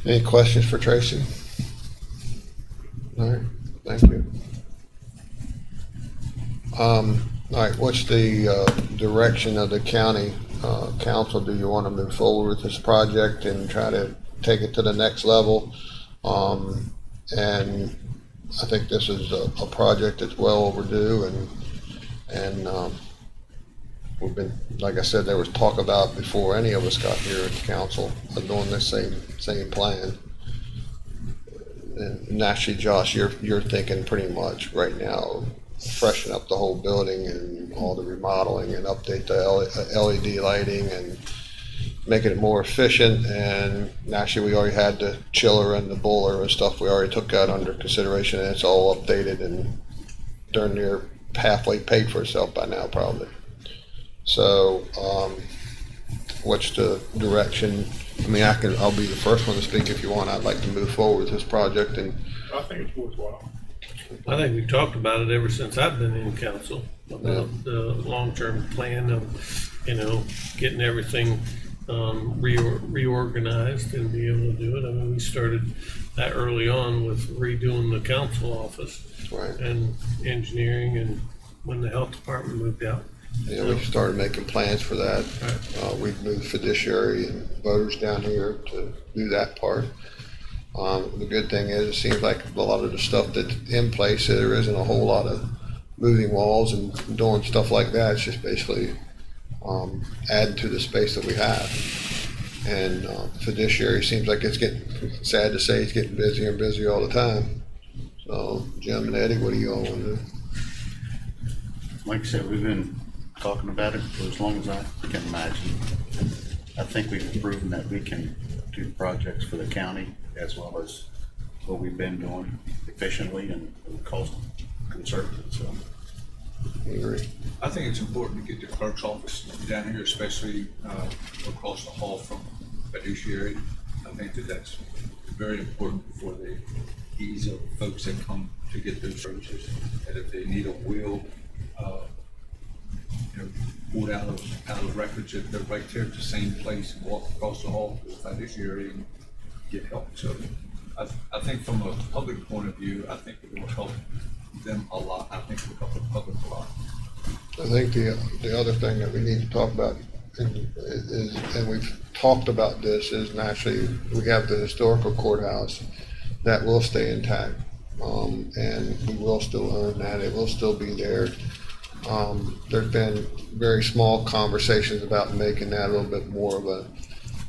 Any questions for Tracy? All right, thank you. All right, what's the direction of the county council? Do you want to move forward with this project and try to take it to the next level? And I think this is a project that's well overdue, and we've been, like I said, there was talk about before any of us got here at the council of doing this same plan. And naturally, Josh, you're thinking pretty much right now, freshen up the whole building and all the remodeling and update the LED lighting and making it more efficient. And naturally, we already had the chiller and the boiler and stuff. We already took that under consideration, and it's all updated and darn near halfway paid for itself by now, probably. So, what's the direction? I mean, I'll be the first one to speak if you want. I'd like to move forward with this project, and I think it's worthwhile. I think we talked about it ever since I've been in council, about the long-term plan of, getting everything reorganized and be able to do it. I mean, we started that early on with redoing the council office right. and engineering, and when the health department moved out. Yeah, we started making plans for that. We've moved fiduciary and voters down here to do that part. The good thing is, it seems like a lot of the stuff that's in place, there isn't a whole lot of moving walls and doing stuff like that. It's just basically adding to the space that we have. And fiduciary seems like it's getting, sad to say, it's getting busier and busier all the time. So, Jim and Eddie, what do you all want to do? Like I said, we've been talking about it for as long as I can imagine. I think we've proven that we can do projects for the county as well as what we've been doing efficiently and cost conservative, so. You agree? I think it's important to get the clerk's office down here, especially across the hall from fiduciary. I think that that's very important for the ease of folks that come to get those services. And if they need a will, pulled out of records, if they're right there at the same place and walk across the hall to the fiduciary and get help. So I think from a public point of view, I think it will help them a lot. I think it will help the public a lot. I think the other thing that we need to talk about is, and we've talked about this, is naturally we have the historical courthouse that will stay intact, and we will still own that. It will still be there. There's been very small conversations about making that a little bit more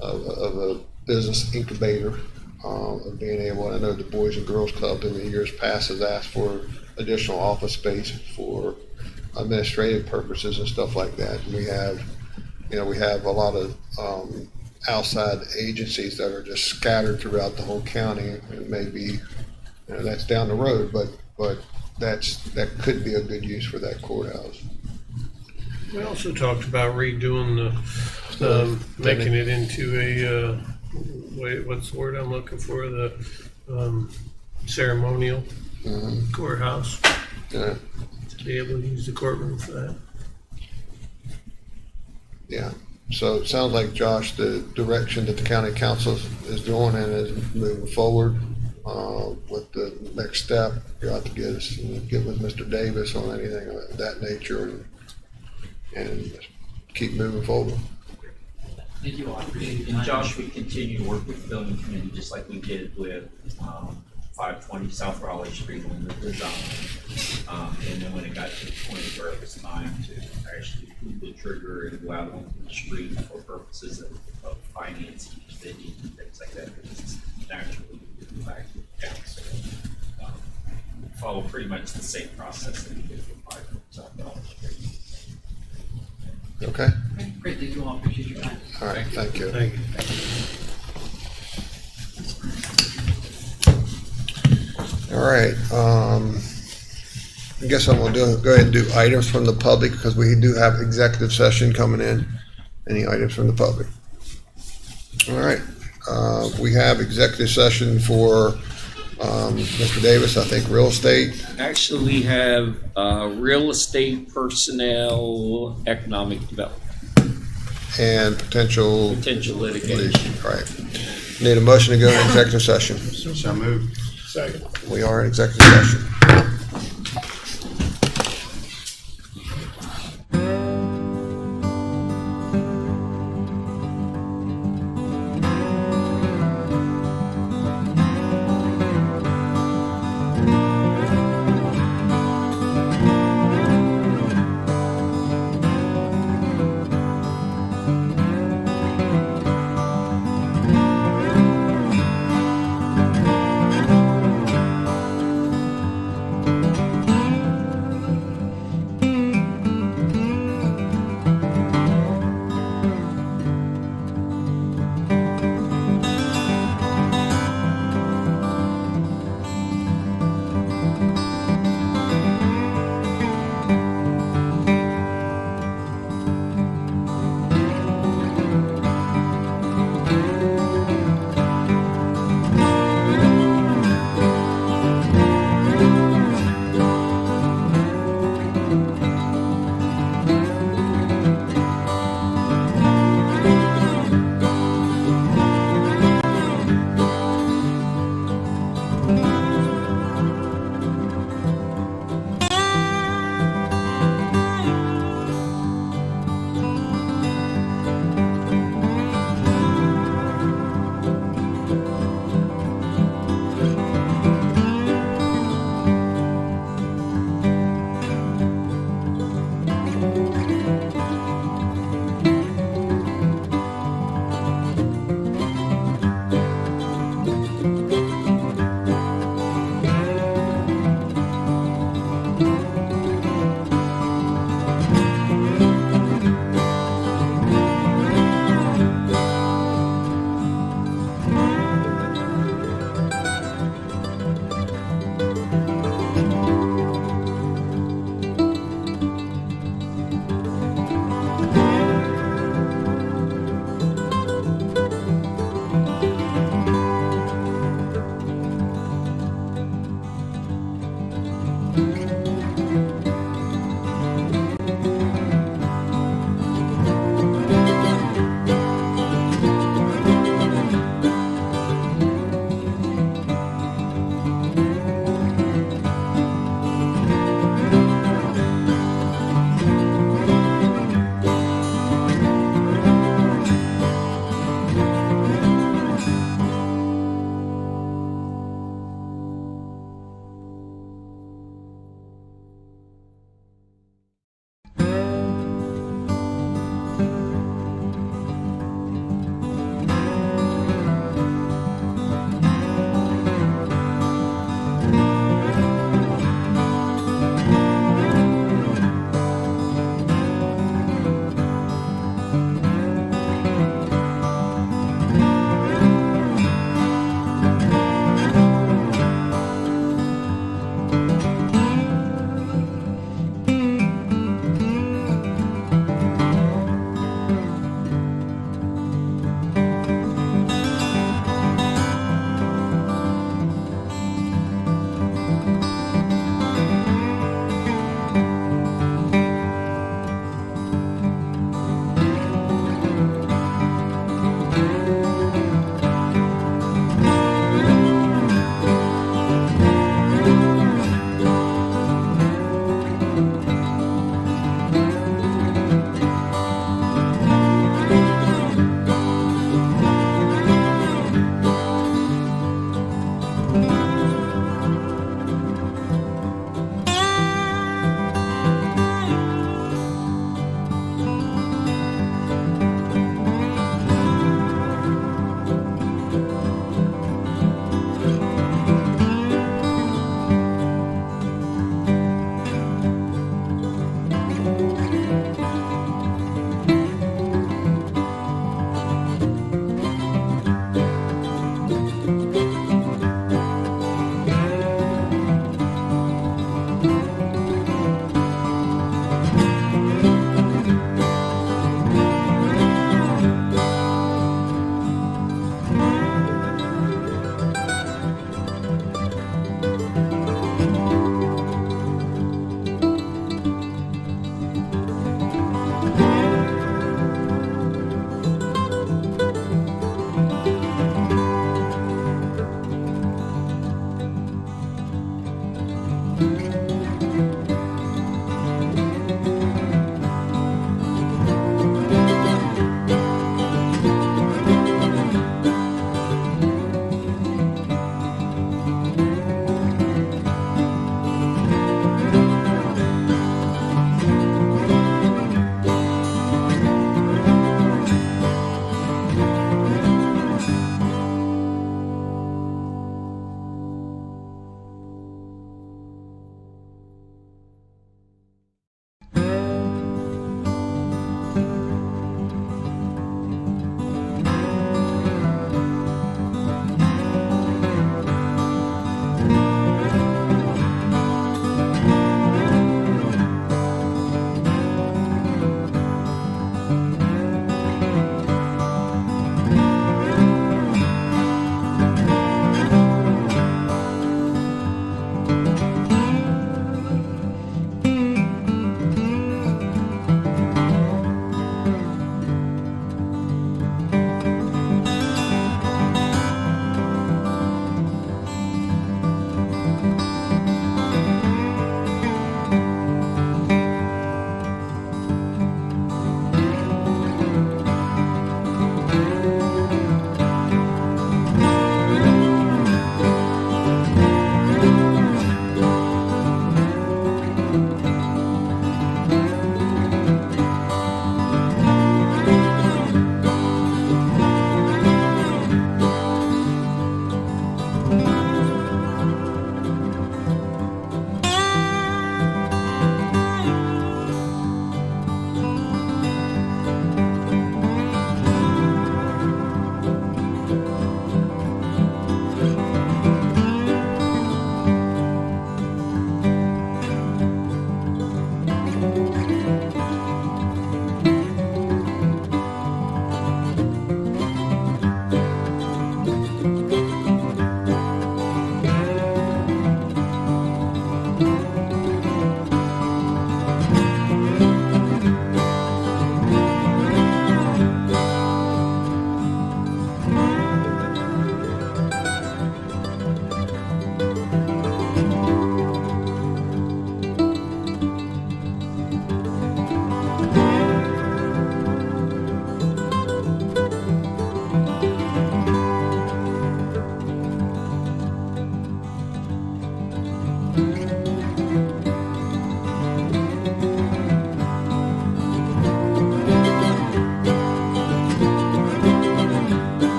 of a business incubator, of being able. I know the Boys and Girls Club in the years past has asked for additional office space for administrative purposes and stuff like that. And we have a lot of outside agencies that are just scattered throughout the whole county. It may be, that's down the road, but that could be a good use for that courthouse. We also talked about redoing making it into a, what's the word I'm looking for? The ceremonial courthouse. Yeah. To be able to use the courtroom for that. Yeah. So it sounds like, Josh, the direction that the county council is doing and is moving forward with the next step. You have to get with Mr. Davis on anything of that nature and keep moving forward. Thank you all. I appreciate your And time. Josh, we continue to work with the building committee, just like we did with 520 South Raleigh Street on the design. And then when it got to the point where it was time to actually pull the trigger and go out onto the street for purposes of financing, bidding and things like that, because naturally we go back to the council. Follow pretty much the same process that we did for 520 South Raleigh Street. Okay. Great, thank you all. Appreciate your time. All right. Thank you. Thank you. All right. I guess I'm going to go ahead and do items from the public because we do have executive session coming in. Any items from the public? All right. We have executive session for Mr. Davis, I think real estate. Actually, we have real estate, personnel, economic development, And potential litigation. All right. Need a motion to go into executive session. So moved. Second. We are in executive session.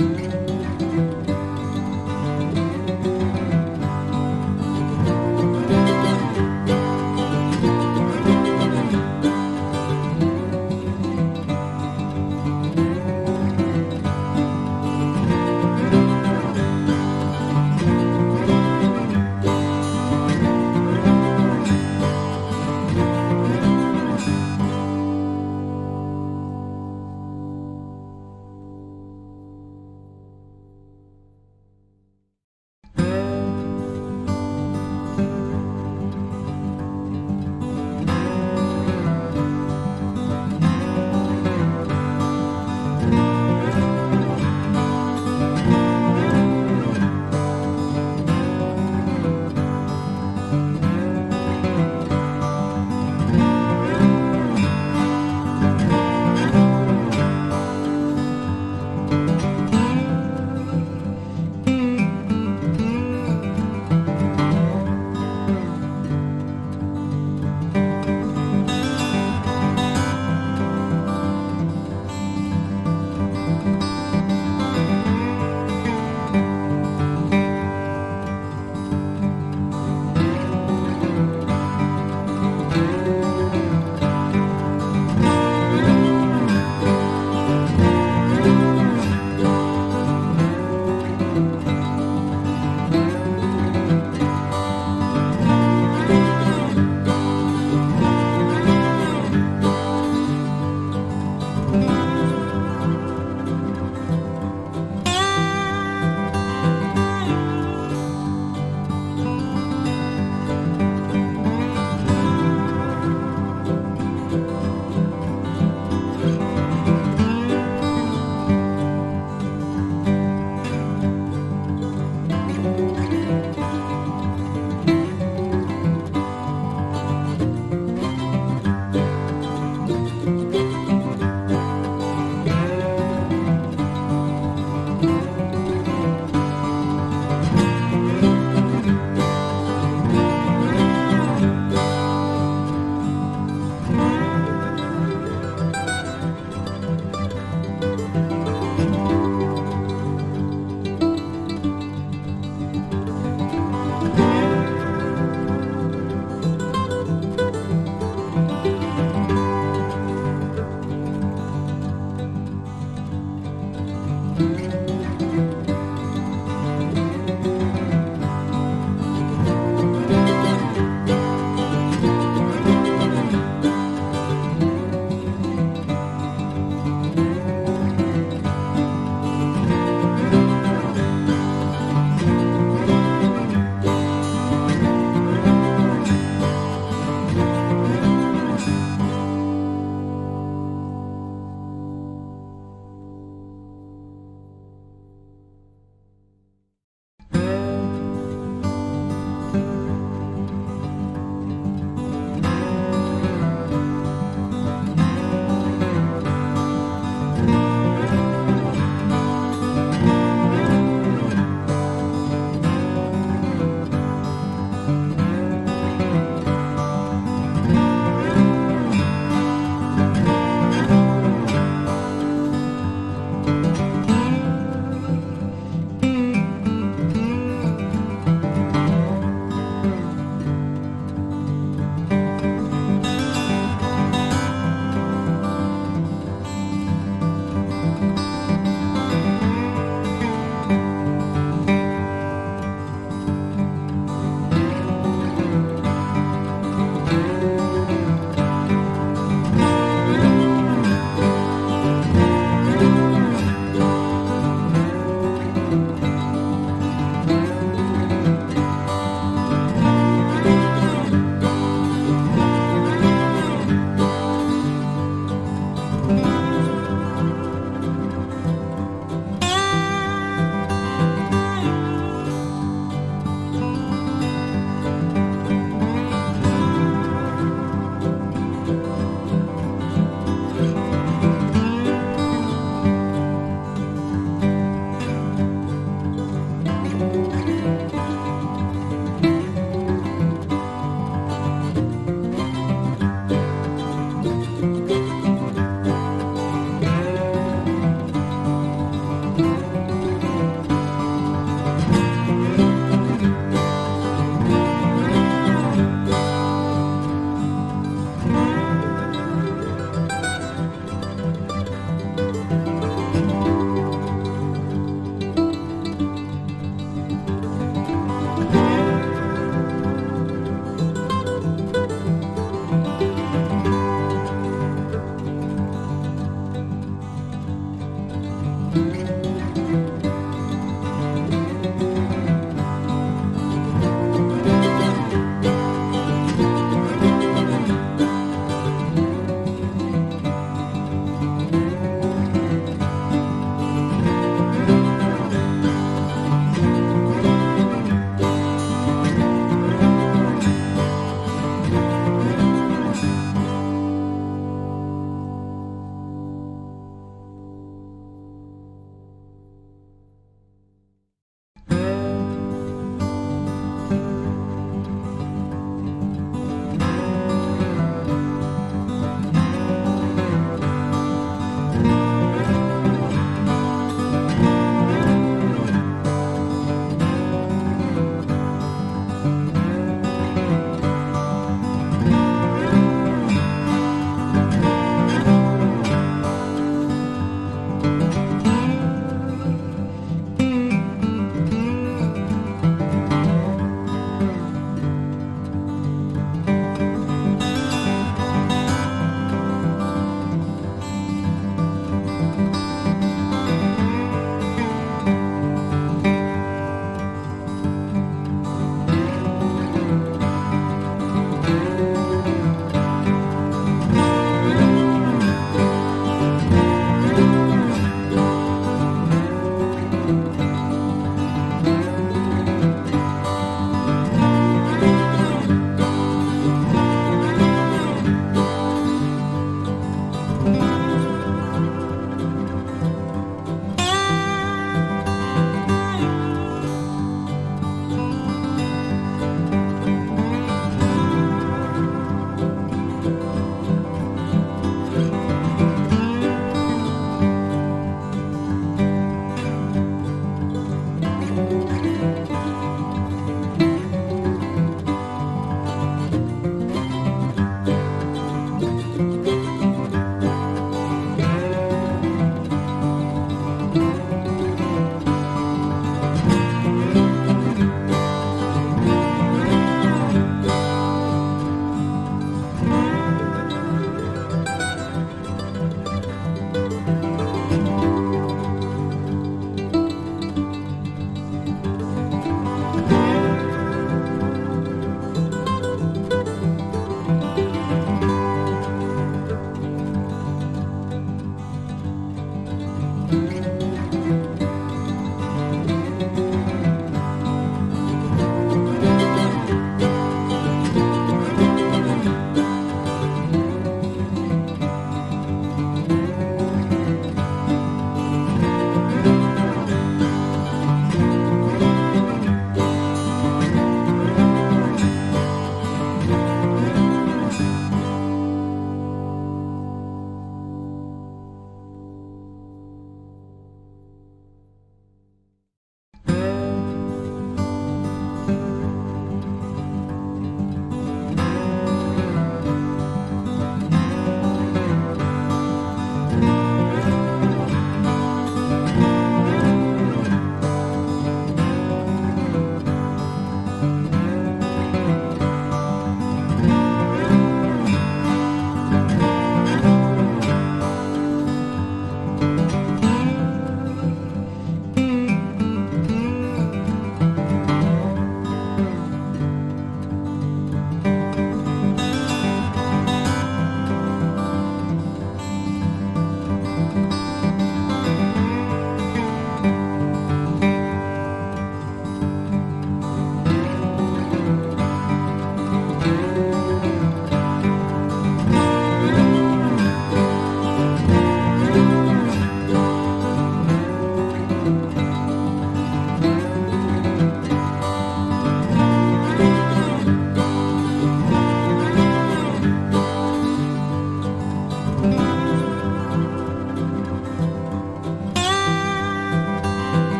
Thank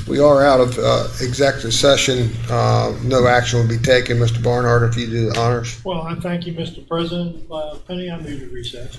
We are out of executive session. No action will be taken. Mr. Barnhart, if you do the honors. Well, I thank you, Mr. President. Penny, I move to recess.